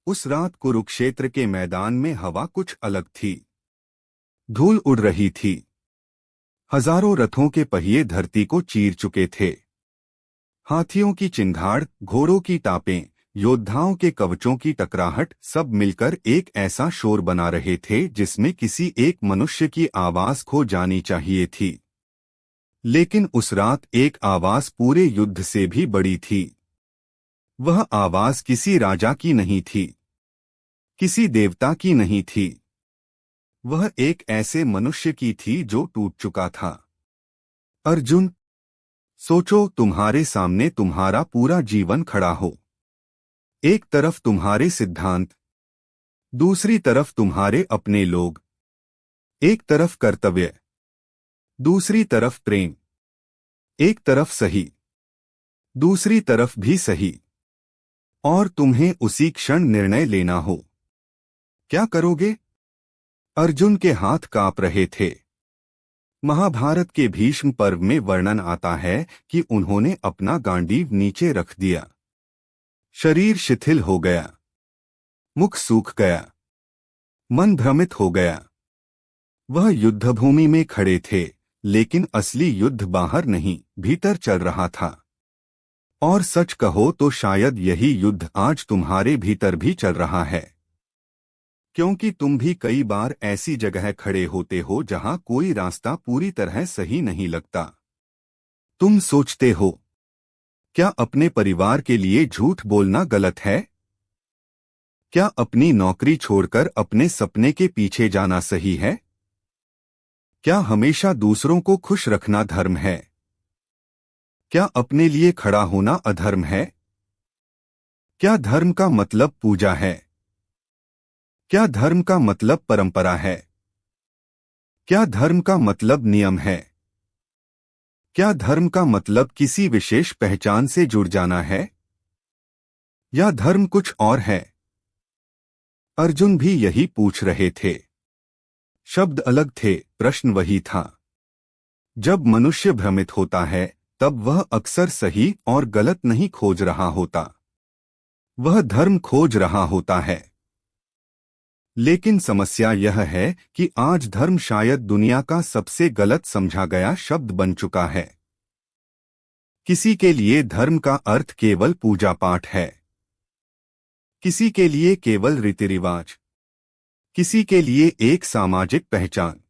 उस रात कुरुक्षेत्र के मैदान में हवा कुछ अलग थी। धूल उड़ रही थी। हजारों रथों के पहिए धरती को चीर चुके थे। हाथियों की चिंगाड़, घोड़ों की टापें, योद्धाओं के कवचों की टकराहट सब मिलकर एक ऐसा शोर बना रहे थे जिसमें किसी एक मनुष्य की आवाज खो जानी चाहिए थी। लेकिन उस रात एक आवाज पूरे युद्ध से भी बड़ी थी। वह आवाज किसी राजा की नहीं थी, किसी देवता की नहीं थी। वह एक ऐसे मनुष्य की थी जो टूट चुका था। अर्जुन, सोचो, तुम्हारे सामने तुम्हारा पूरा जीवन खड़ा हो। एक तरफ तुम्हारे सिद्धांत, दूसरी तरफ तुम्हारे अपने लोग। एक तरफ कर्तव्य, दूसरी तरफ प्रेम। एक तरफ सही, दूसरी तरफ भी सही। और तुम्हें उसी क्षण निर्णय लेना हो। क्या करोगे? अर्जुन के हाथ कांप रहे थे। महाभारत के भीष्म पर्व में वर्णन आता है कि उन्होंने अपना गांडीव नीचे रख दिया। शरीर शिथिल हो गया, मुख सूख गया, मन भ्रमित हो गया। वह युद्धभूमि में खड़े थे, लेकिन असली युद्ध बाहर नहीं, भीतर चल रहा था। और सच कहो तो शायद यही युद्ध आज तुम्हारे भीतर भी चल रहा है। क्योंकि तुम भी कई बार ऐसी जगह खड़े होते हो जहां कोई रास्ता पूरी तरह सही नहीं लगता। तुम सोचते हो, क्या अपने परिवार के लिए झूठ बोलना गलत है? क्या अपनी नौकरी छोड़कर अपने सपने के पीछे जाना सही है? क्या हमेशा दूसरों को खुश रखना धर्म है? क्या अपने लिए खड़ा होना अधर्म है? क्या धर्म का मतलब पूजा है? क्या धर्म का मतलब परंपरा है? क्या धर्म का मतलब नियम है? क्या धर्म का मतलब किसी विशेष पहचान से जुड़ जाना है? या धर्म कुछ और है? अर्जुन भी यही पूछ रहे थे। शब्द अलग थे, प्रश्न वही था। जब मनुष्य भ्रमित होता है तब वह अक्सर सही और गलत नहीं खोज रहा होता, वह धर्म खोज रहा होता है। लेकिन समस्या यह है कि आज धर्म शायद दुनिया का सबसे गलत समझा गया शब्द बन चुका है। किसी के लिए धर्म का अर्थ केवल पूजा पाठ है, किसी के लिए केवल रीति रिवाज, किसी के लिए एक सामाजिक पहचान,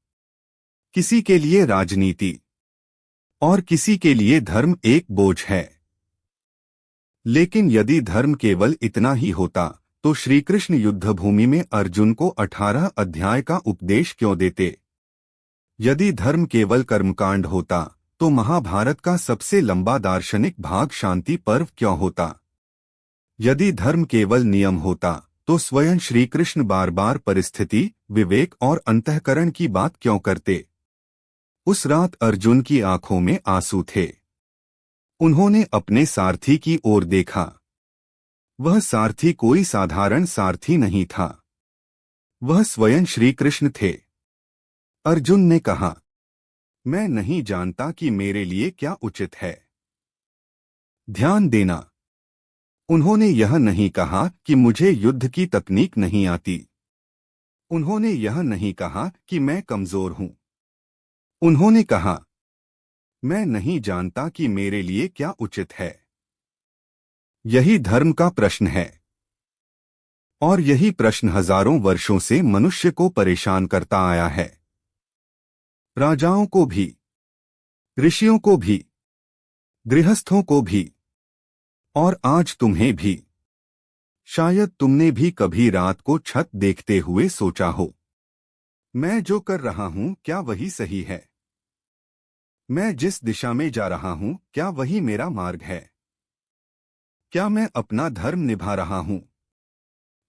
किसी के लिए राजनीति, और किसी के लिए धर्म एक बोझ है। लेकिन यदि धर्म केवल इतना ही होता तो श्री कृष्ण युद्धभूमि में अर्जुन को 18 अध्याय का उपदेश क्यों देते? यदि धर्म केवल कर्मकांड होता तो महाभारत का सबसे लंबा दार्शनिक भाग शांति पर्व क्यों होता? यदि धर्म केवल नियम होता तो स्वयं श्री कृष्ण बार बार परिस्थिति, विवेक और अंतःकरण की बात क्यों करते? उस रात अर्जुन की आंखों में आंसू थे। उन्होंने अपने सारथी की ओर देखा। वह सारथी कोई साधारण सारथी नहीं था, वह स्वयं श्री कृष्ण थे। अर्जुन ने कहा, मैं नहीं जानता कि मेरे लिए क्या उचित है। ध्यान देना, उन्होंने यह नहीं कहा कि मुझे युद्ध की तकनीक नहीं आती। उन्होंने यह नहीं कहा कि मैं कमजोर हूं। उन्होंने कहा, मैं नहीं जानता कि मेरे लिए क्या उचित है। यही धर्म का प्रश्न है। और यही प्रश्न हजारों वर्षों से मनुष्य को परेशान करता आया है। राजाओं को भी, ऋषियों को भी, गृहस्थों को भी, और आज तुम्हें भी। शायद तुमने भी कभी रात को छत देखते हुए सोचा हो, मैं जो कर रहा हूं क्या वही सही है? मैं जिस दिशा में जा रहा हूं क्या वही मेरा मार्ग है? क्या मैं अपना धर्म निभा रहा हूं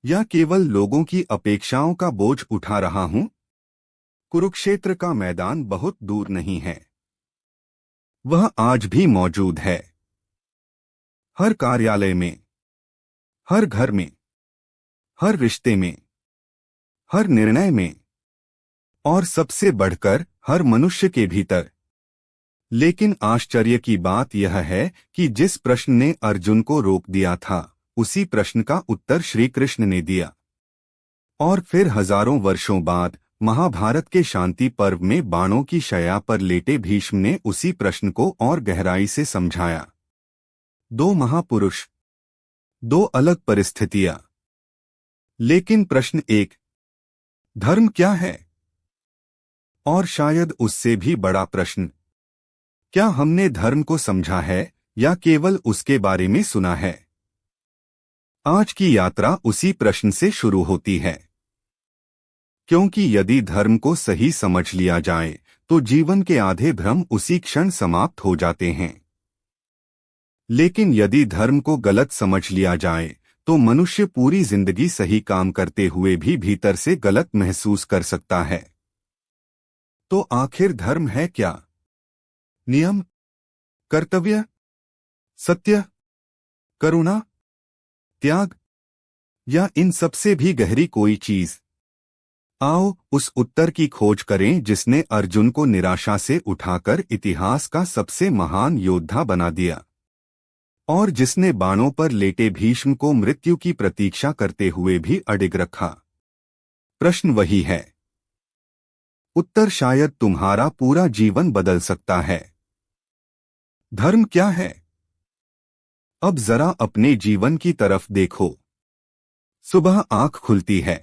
या केवल लोगों की अपेक्षाओं का बोझ उठा रहा हूं? कुरुक्षेत्र का मैदान बहुत दूर नहीं है, वह आज भी मौजूद है। हर कार्यालय में, हर घर में, हर रिश्ते में, हर निर्णय में, और सबसे बढ़कर हर मनुष्य के भीतर। लेकिन आश्चर्य की बात यह है कि जिस प्रश्न ने अर्जुन को रोक दिया था, उसी प्रश्न का उत्तर श्री कृष्ण ने दिया। और फिर हजारों वर्षों बाद महाभारत के शांति पर्व में बाणों की शैया पर लेटे भीष्म ने उसी प्रश्न को और गहराई से समझाया। दो महापुरुष, दो अलग परिस्थितियां, लेकिन प्रश्न एक, धर्म क्या है? और शायद उससे भी बड़ा प्रश्न, क्या हमने धर्म को समझा है या केवल उसके बारे में सुना है? आज की यात्रा उसी प्रश्न से शुरू होती है, क्योंकि यदि धर्म को सही समझ लिया जाए तो जीवन के आधे भ्रम उसी क्षण समाप्त हो जाते हैं। लेकिन यदि धर्म को गलत समझ लिया जाए तो मनुष्य पूरी जिंदगी सही काम करते हुए भी भीतर से गलत महसूस कर सकता है। तो आखिर धर्म है क्या? नियम, कर्तव्य, सत्य, करुणा, त्याग, या इन सबसे भी गहरी कोई चीज? आओ उस उत्तर की खोज करें जिसने अर्जुन को निराशा से उठाकर इतिहास का सबसे महान योद्धा बना दिया और जिसने बाणों पर लेटे भीष्म को मृत्यु की प्रतीक्षा करते हुए भी अडिग रखा। प्रश्न वही है, उत्तर शायद तुम्हारा पूरा जीवन बदल सकता है। धर्म क्या है? अब जरा अपने जीवन की तरफ देखो। सुबह आंख खुलती है,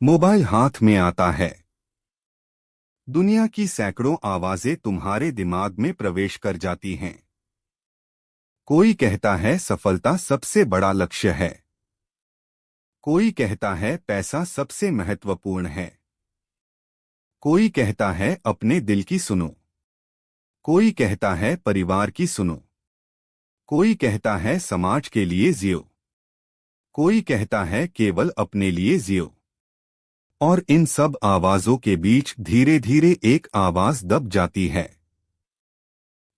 मोबाइल हाथ में आता है, दुनिया की सैकड़ों आवाजें तुम्हारे दिमाग में प्रवेश कर जाती हैं। कोई कहता है सफलता सबसे बड़ा लक्ष्य है, कोई कहता है पैसा सबसे महत्वपूर्ण है, कोई कहता है अपने दिल की सुनो, कोई कहता है परिवार की सुनो, कोई कहता है समाज के लिए जियो, कोई कहता है केवल अपने लिए जियो। और इन सब आवाजों के बीच धीरे धीरे एक आवाज दब जाती है,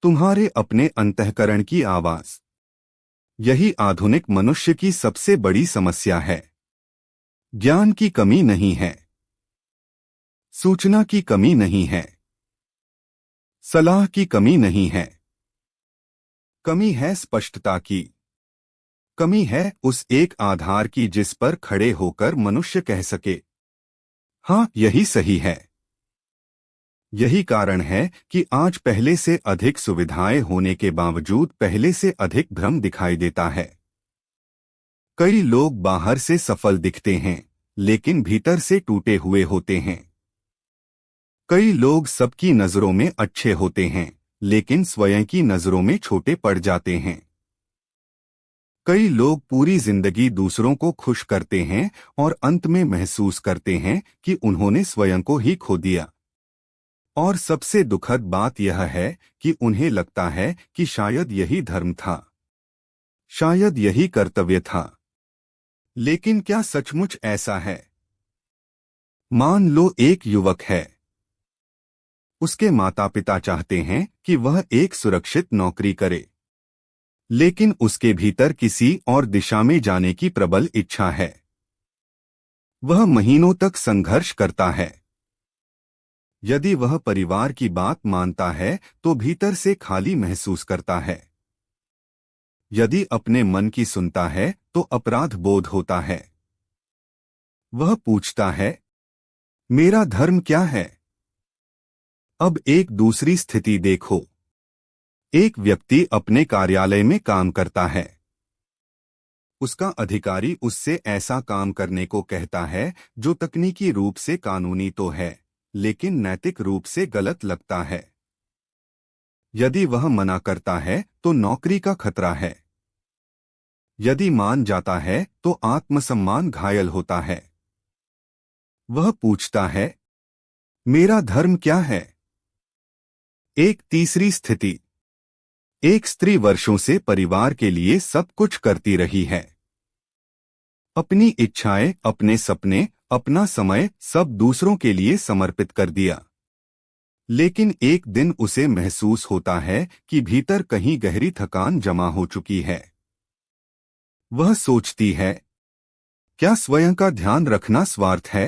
तुम्हारे अपने अंतःकरण की आवाज। यही आधुनिक मनुष्य की सबसे बड़ी समस्या है। ज्ञान की कमी नहीं है, सूचना की कमी नहीं है, सलाह की कमी नहीं है, कमी है स्पष्टता की। कमी है उस एक आधार की जिस पर खड़े होकर मनुष्य कह सके, हाँ यही सही है। यही कारण है कि आज पहले से अधिक सुविधाएं होने के बावजूद पहले से अधिक भ्रम दिखाई देता है। कई लोग बाहर से सफल दिखते हैं लेकिन भीतर से टूटे हुए होते हैं। कई लोग सबकी नजरों में अच्छे होते हैं लेकिन स्वयं की नजरों में छोटे पड़ जाते हैं। कई लोग पूरी जिंदगी दूसरों को खुश करते हैं और अंत में महसूस करते हैं कि उन्होंने स्वयं को ही खो दिया। और सबसे दुखद बात यह है कि उन्हें लगता है कि शायद यही धर्म था, शायद यही कर्तव्य था। लेकिन क्या सचमुच ऐसा है? मान लो एक युवक है, उसके माता पिता चाहते हैं कि वह एक सुरक्षित नौकरी करे, लेकिन उसके भीतर किसी और दिशा में जाने की प्रबल इच्छा है। वह महीनों तक संघर्ष करता है। यदि वह परिवार की बात मानता है तो भीतर से खाली महसूस करता है। यदि अपने मन की सुनता है तो अपराध बोध होता है। वह पूछता है, मेरा धर्म क्या है? अब एक दूसरी स्थिति देखो। एक व्यक्ति अपने कार्यालय में काम करता है। उसका अधिकारी उससे ऐसा काम करने को कहता है जो तकनीकी रूप से कानूनी तो है लेकिन नैतिक रूप से गलत लगता है। यदि वह मना करता है तो नौकरी का खतरा है। यदि मान जाता है तो आत्मसम्मान घायल होता है। वह पूछता है, मेरा धर्म क्या है? एक तीसरी स्थिति। एक स्त्री वर्षों से परिवार के लिए सब कुछ करती रही है। अपनी इच्छाएं, अपने सपने, अपना समय सब दूसरों के लिए समर्पित कर दिया। लेकिन एक दिन उसे महसूस होता है कि भीतर कहीं गहरी थकान जमा हो चुकी है। वह सोचती है, क्या स्वयं का ध्यान रखना स्वार्थ है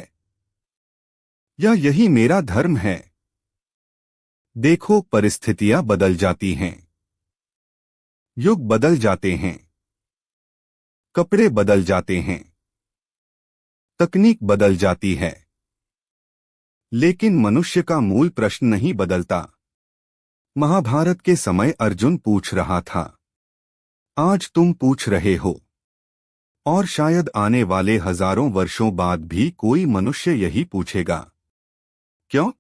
या यही मेरा धर्म है? देखो, परिस्थितियां बदल जाती हैं, युग बदल जाते हैं, कपड़े बदल जाते हैं, तकनीक बदल जाती है, लेकिन मनुष्य का मूल प्रश्न नहीं बदलता। महाभारत के समय अर्जुन पूछ रहा था, आज तुम पूछ रहे हो, और शायद आने वाले हजारों वर्षों बाद भी कोई मनुष्य यही पूछेगा। क्यों?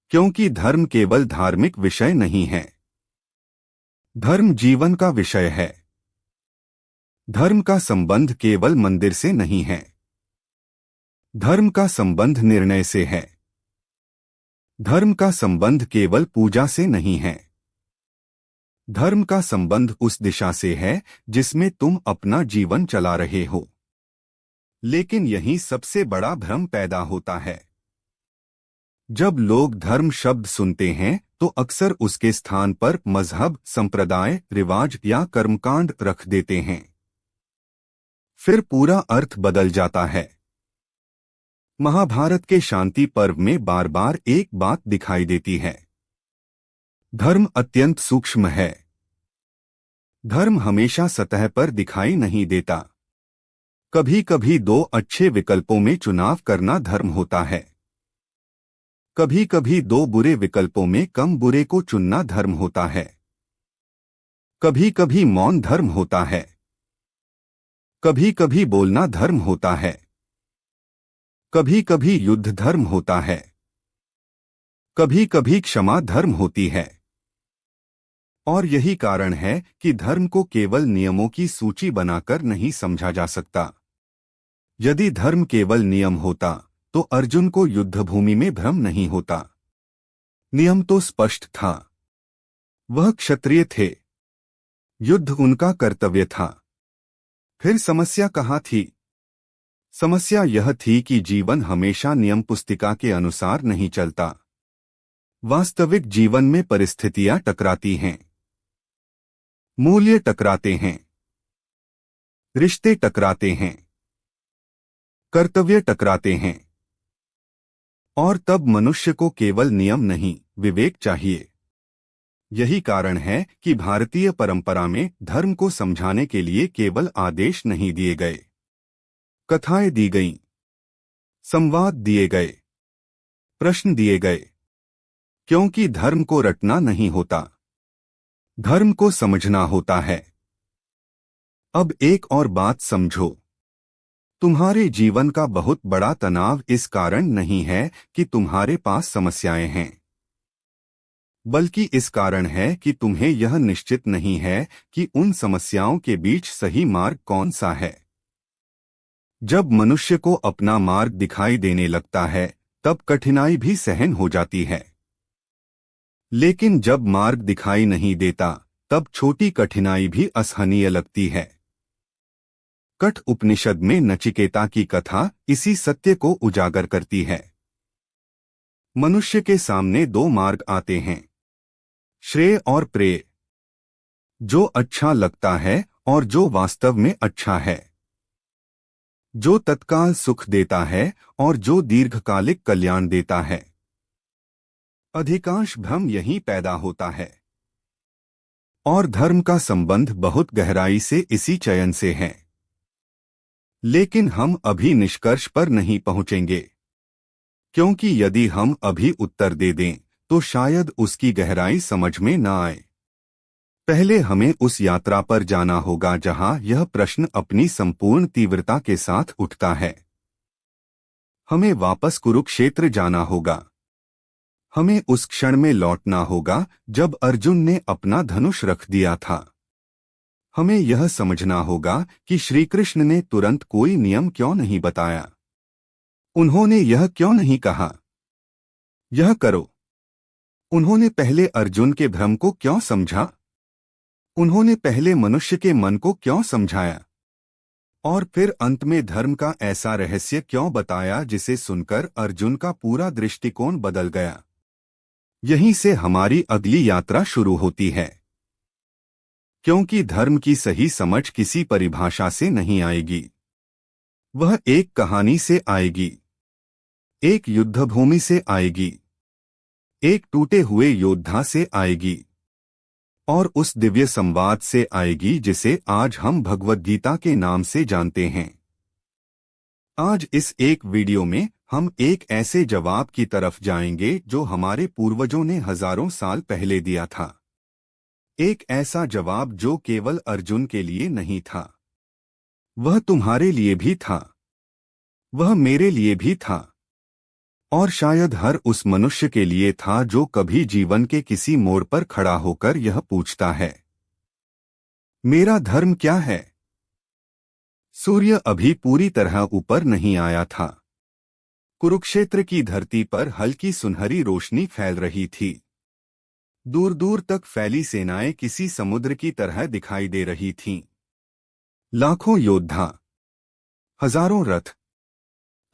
क्योंकि धर्म केवल धार्मिक विषय नहीं है। धर्म जीवन का विषय है। धर्म का संबंध केवल मंदिर से नहीं है। धर्म का संबंध निर्णय से है। धर्म का संबंध केवल पूजा से नहीं है। धर्म का संबंध उस दिशा से है जिसमें तुम अपना जीवन चला रहे हो। लेकिन यही सबसे बड़ा भ्रम पैदा होता है। जब लोग धर्म शब्द सुनते हैं तो अक्सर उसके स्थान पर मजहब, संप्रदाय, रिवाज या कर्मकांड रख देते हैं। फिर पूरा अर्थ बदल जाता है। महाभारत के शांति पर्व में बार बार एक बात दिखाई देती है। धर्म अत्यंत सूक्ष्म है। धर्म हमेशा सतह पर दिखाई नहीं देता। कभी कभी दो अच्छे विकल्पों में चुनाव करना धर्म होता है। कभी कभी दो बुरे विकल्पों में कम बुरे को चुनना धर्म होता है। कभी कभी मौन धर्म होता है। कभी कभी बोलना धर्म होता है। कभी कभी युद्ध धर्म होता है। कभी कभी क्षमा धर्म होती है। और यही कारण है कि धर्म को केवल नियमों की सूची बनाकर नहीं समझा जा सकता। यदि धर्म केवल नियम होता तो अर्जुन को युद्धभूमि में भ्रम नहीं होता। नियम तो स्पष्ट था। वह क्षत्रिय थे। युद्ध उनका कर्तव्य था। फिर समस्या कहाँ थी? समस्या यह थी कि जीवन हमेशा नियम पुस्तिका के अनुसार नहीं चलता। वास्तविक जीवन में परिस्थितियां टकराती हैं। मूल्य टकराते हैं। रिश्ते टकराते हैं। कर्तव्य टकराते हैं। और तब मनुष्य को केवल नियम नहीं, विवेक चाहिए। यही कारण है कि भारतीय परंपरा में धर्म को समझाने के लिए केवल आदेश नहीं दिए गए। कथाएं दी गईं, संवाद दिए गए, प्रश्न दिए गए। क्योंकि धर्म को रटना नहीं होता, धर्म को समझना होता है। अब एक और बात समझो। तुम्हारे जीवन का बहुत बड़ा तनाव इस कारण नहीं है कि तुम्हारे पास समस्याएं हैं, बल्कि इस कारण है कि तुम्हें यह निश्चित नहीं है कि उन समस्याओं के बीच सही मार्ग कौन सा है। जब मनुष्य को अपना मार्ग दिखाई देने लगता है तब कठिनाई भी सहन हो जाती है। लेकिन जब मार्ग दिखाई नहीं देता तब छोटी कठिनाई भी असहनीय लगती है। कठ उपनिषद में नचिकेता की कथा इसी सत्य को उजागर करती है। मनुष्य के सामने दो मार्ग आते हैं, श्रेय और प्रेय। जो अच्छा लगता है और जो वास्तव में अच्छा है। जो तत्काल सुख देता है और जो दीर्घकालिक कल्याण देता है। अधिकांश भ्रम यहीं पैदा होता है। और धर्म का संबंध बहुत गहराई से इसी चयन से है। लेकिन हम अभी निष्कर्ष पर नहीं पहुंचेंगे, क्योंकि यदि हम अभी उत्तर दे दें तो शायद उसकी गहराई समझ में न आए। पहले हमें उस यात्रा पर जाना होगा जहां यह प्रश्न अपनी संपूर्ण तीव्रता के साथ उठता है। हमें वापस कुरुक्षेत्र जाना होगा। हमें उस क्षण में लौटना होगा जब अर्जुन ने अपना धनुष रख दिया था। हमें यह समझना होगा कि श्री कृष्ण ने तुरंत कोई नियम क्यों नहीं बताया। उन्होंने यह क्यों नहीं कहा, यह करो। उन्होंने पहले अर्जुन के भ्रम को क्यों समझा? उन्होंने पहले मनुष्य के मन को क्यों समझाया? और फिर अंत में धर्म का ऐसा रहस्य क्यों बताया जिसे सुनकर अर्जुन का पूरा दृष्टिकोण बदल गया? यहीं से हमारी अगली यात्रा शुरू होती है। क्योंकि धर्म की सही समझ किसी परिभाषा से नहीं आएगी। वह एक कहानी से आएगी, एक युद्धभूमि से आएगी, एक टूटे हुए योद्धा से आएगी, और उस दिव्य संवाद से आएगी जिसे आज हम भगवद गीता के नाम से जानते हैं। आज इस एक वीडियो में हम एक ऐसे जवाब की तरफ जाएंगे जो हमारे पूर्वजों ने हजारों साल पहले दिया था। एक ऐसा जवाब जो केवल अर्जुन के लिए नहीं था, वह तुम्हारे लिए भी था, वह मेरे लिए भी था, और शायद हर उस मनुष्य के लिए था जो कभी जीवन के किसी मोड़ पर खड़ा होकर यह पूछता है, मेरा धर्म क्या है? सूर्य अभी पूरी तरह ऊपर नहीं आया था। कुरुक्षेत्र की धरती पर हल्की सुनहरी रोशनी फैल रही थी। दूर दूर तक फैली सेनाएं किसी समुद्र की तरह दिखाई दे रही थीं। लाखों योद्धा, हजारों रथ,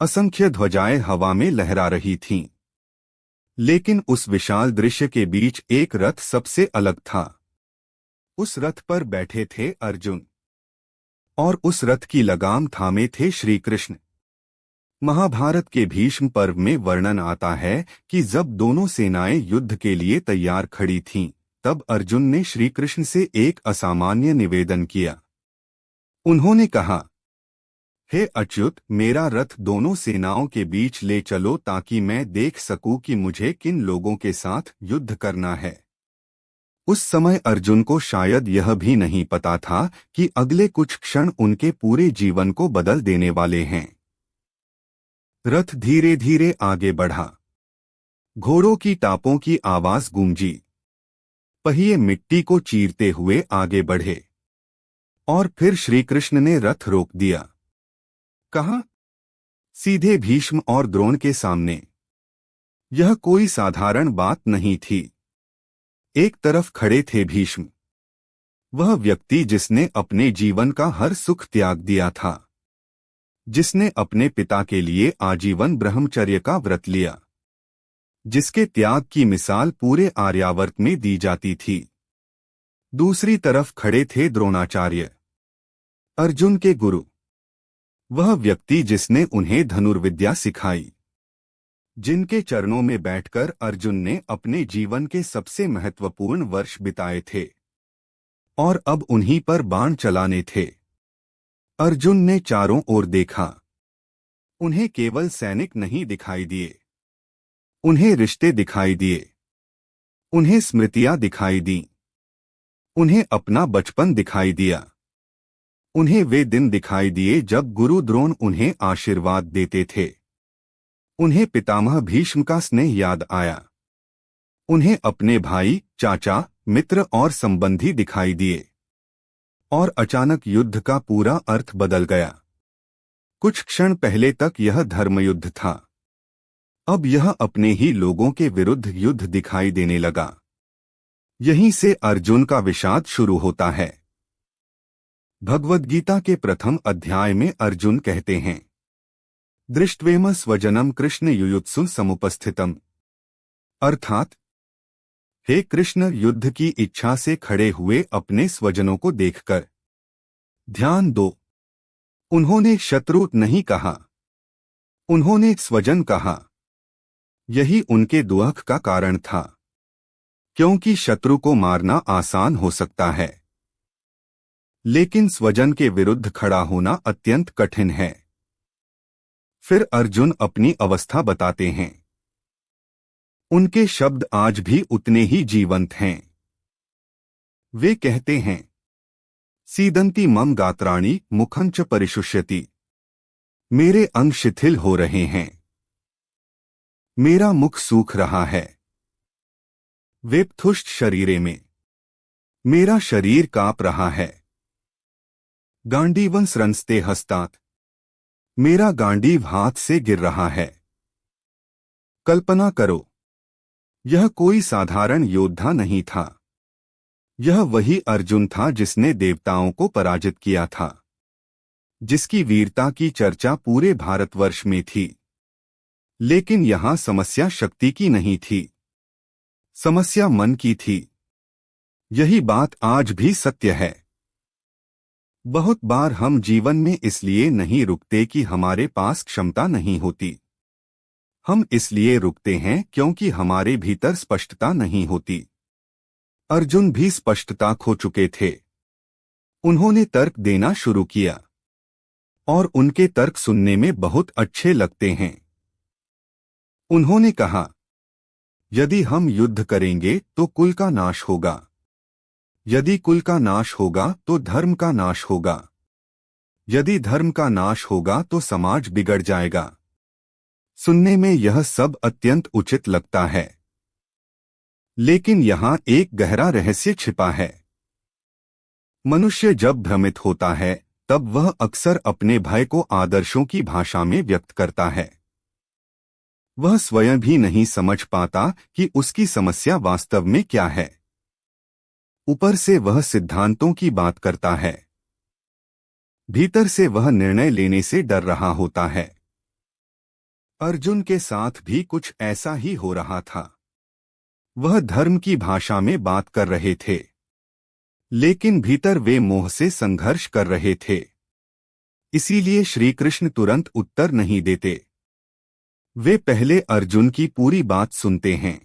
असंख्य ध्वजाएं हवा में लहरा रही थीं। लेकिन उस विशाल दृश्य के बीच एक रथ सबसे अलग था। उस रथ पर बैठे थे अर्जुन, और उस रथ की लगाम थामे थे श्री कृष्ण। महाभारत के भीष्म पर्व में वर्णन आता है कि जब दोनों सेनाएं युद्ध के लिए तैयार खड़ी थीं, तब अर्जुन ने श्री कृष्ण से एक असामान्य निवेदन किया। उन्होंने कहा, हे अच्युत, मेरा रथ दोनों सेनाओं के बीच ले चलो ताकि मैं देख सकूं कि मुझे किन लोगों के साथ युद्ध करना है। उस समय अर्जुन को शायद यह भी नहीं पता था कि अगले कुछ क्षण उनके पूरे जीवन को बदल देने वाले हैं। रथ धीरे धीरे आगे बढ़ा। घोड़ों की टापों की आवाज गूंजी। पहिए मिट्टी को चीरते हुए आगे बढ़े। और फिर श्री कृष्ण ने रथ रोक दिया। कहा, सीधे भीष्म और द्रोण के सामने। यह कोई साधारण बात नहीं थी। एक तरफ खड़े थे भीष्म, वह व्यक्ति जिसने अपने जीवन का हर सुख त्याग दिया था, जिसने अपने पिता के लिए आजीवन ब्रह्मचर्य का व्रत लिया, जिसके त्याग की मिसाल पूरे आर्यावर्त में दी जाती थी। दूसरी तरफ खड़े थे द्रोणाचार्य, अर्जुन के गुरु, वह व्यक्ति जिसने उन्हें धनुर्विद्या सिखाई, जिनके चरणों में बैठकर अर्जुन ने अपने जीवन के सबसे महत्वपूर्ण वर्ष बिताए थे, और अब उन्हीं पर बाण चलाने थे। अर्जुन ने चारों ओर देखा। उन्हें केवल सैनिक नहीं दिखाई दिए, उन्हें रिश्ते दिखाई दिए, उन्हें स्मृतियां दिखाई दी, उन्हें अपना बचपन दिखाई दिया, उन्हें वे दिन दिखाई दिए जब गुरु द्रोण उन्हें आशीर्वाद देते थे, उन्हें पितामह भीष्म का स्नेह याद आया, उन्हें अपने भाई, चाचा, मित्र और संबंधी दिखाई दिए। और अचानक युद्ध का पूरा अर्थ बदल गया। कुछ क्षण पहले तक यह धर्मयुद्ध था, अब यह अपने ही लोगों के विरुद्ध युद्ध दिखाई देने लगा। यहीं से अर्जुन का विषाद शुरू होता है। भगवद गीता के प्रथम अध्याय में अर्जुन कहते हैं, दृष्ट्वेम स्वजनम कृष्ण युयुत्सु समुपस्थितम, अर्थात हे कृष्ण, युद्ध की इच्छा से खड़े हुए अपने स्वजनों को देखकर ध्यान दो। उन्होंने शत्रु नहीं कहा, उन्होंने स्वजन कहा। यही उनके दुख का कारण था, क्योंकि शत्रु को मारना आसान हो सकता है, लेकिन स्वजन के विरुद्ध खड़ा होना अत्यंत कठिन है। फिर अर्जुन अपनी अवस्था बताते हैं। उनके शब्द आज भी उतने ही जीवंत हैं। वे कहते हैं, सीदंती मम गात्राणि मुखं च परिशुष्यति, मेरे अंग शिथिल हो रहे हैं, मेरा मुख सूख रहा है। वेपथुष्ट शरीरे में, मेरा शरीर कांप रहा है। गांडीवं स्रंस्ते हस्तात, मेरा गांडीव हाथ से गिर रहा है। कल्पना करो, यह कोई साधारण योद्धा नहीं था। यह वही अर्जुन था जिसने देवताओं को पराजित किया था, जिसकी वीरता की चर्चा पूरे भारतवर्ष में थी। लेकिन यहां समस्या शक्ति की नहीं थी, समस्या मन की थी। यही बात आज भी सत्य है। बहुत बार हम जीवन में इसलिए नहीं रुकते कि हमारे पास क्षमता नहीं होती। हम इसलिए रुकते हैं क्योंकि हमारे भीतर स्पष्टता नहीं होती। अर्जुन भी स्पष्टता खो चुके थे। उन्होंने तर्क देना शुरू किया और उनके तर्क सुनने में बहुत अच्छे लगते हैं। उन्होंने कहा, यदि हम युद्ध करेंगे तो कुल का नाश होगा। यदि कुल का नाश होगा तो धर्म का नाश होगा। यदि धर्म का नाश होगा तो समाज बिगड़ जाएगा। सुनने में यह सब अत्यंत उचित लगता है, लेकिन यहाँ एक गहरा रहस्य छिपा है। मनुष्य जब भ्रमित होता है तब वह अक्सर अपने भय को आदर्शों की भाषा में व्यक्त करता है। वह स्वयं भी नहीं समझ पाता कि उसकी समस्या वास्तव में क्या है। ऊपर से वह सिद्धांतों की बात करता है, भीतर से वह निर्णय लेने से डर रहा होता है। अर्जुन के साथ भी कुछ ऐसा ही हो रहा था। वह धर्म की भाषा में बात कर रहे थे, लेकिन भीतर वे मोह से संघर्ष कर रहे थे। इसीलिए श्री कृष्ण तुरंत उत्तर नहीं देते। वे पहले अर्जुन की पूरी बात सुनते हैं।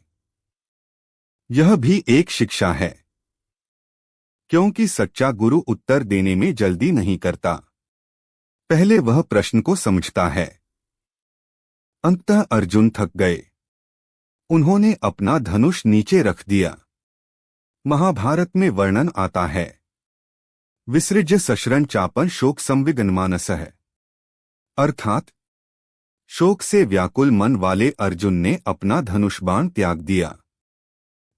यह भी एक शिक्षा है, क्योंकि सच्चा गुरु उत्तर देने में जल्दी नहीं करता। पहले वह प्रश्न को समझता है। अंततः अर्जुन थक गए। उन्होंने अपना धनुष नीचे रख दिया। महाभारत में वर्णन आता है, विसृज्य सशरण चापन शोक संविघ्नमानसः, अर्थात शोक से व्याकुल मन वाले अर्जुन ने अपना धनुष बाण त्याग दिया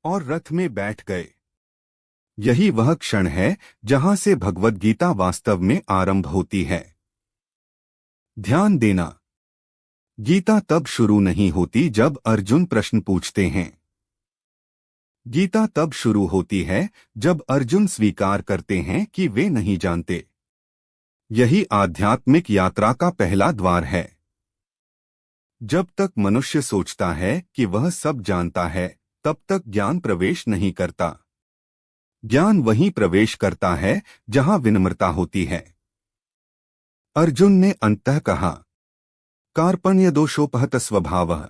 और रथ में बैठ गए। यही वह क्षण है जहां से भगवद गीता वास्तव में आरंभ होती है। ध्यान देना, गीता तब शुरू नहीं होती जब अर्जुन प्रश्न पूछते हैं। गीता तब शुरू होती है जब अर्जुन स्वीकार करते हैं कि वे नहीं जानते। यही आध्यात्मिक यात्रा का पहला द्वार है। जब तक मनुष्य सोचता है कि वह सब जानता है, तब तक ज्ञान प्रवेश नहीं करता। ज्ञान वहीं प्रवेश करता है जहां विनम्रता होती है। अर्जुन ने अंततः कहा, कार्पण्य दोषोपहत स्वभावः,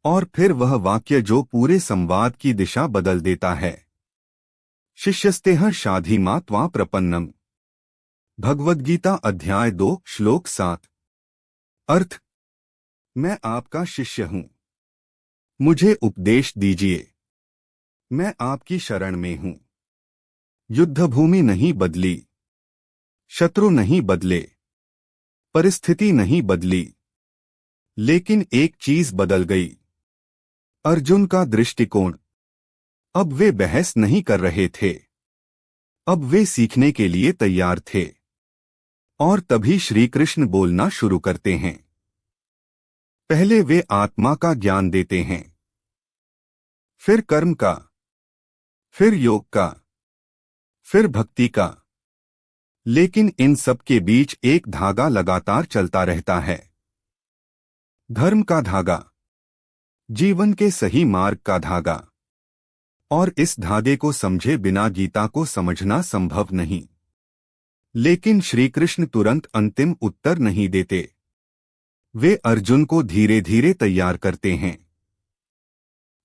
और फिर वह वाक्य जो पूरे संवाद की दिशा बदल देता है। शिष्यस्तेह शाधि मा त्वा प्रपन्नम। भगवद्गीता अध्याय 2 श्लोक 7। अर्थ, मैं आपका शिष्य हूं, मुझे उपदेश दीजिए। मैं आपकी शरण में हूं। युद्धभूमि नहीं बदली, शत्रु नहीं बदले, परिस्थिति नहीं बदली, लेकिन एक चीज बदल गई, अर्जुन का दृष्टिकोण। अब वे बहस नहीं कर रहे थे, अब वे सीखने के लिए तैयार थे। और तभी श्री कृष्ण बोलना शुरू करते हैं। पहले वे आत्मा का ज्ञान देते हैं, फिर कर्म का, फिर योग का, फिर भक्ति का। लेकिन इन सब के बीच एक धागा लगातार चलता रहता है, धर्म का धागा, जीवन के सही मार्ग का धागा। और इस धागे को समझे बिना गीता को समझना संभव नहीं। लेकिन श्री कृष्ण तुरंत अंतिम उत्तर नहीं देते। वे अर्जुन को धीरे धीरे तैयार करते हैं,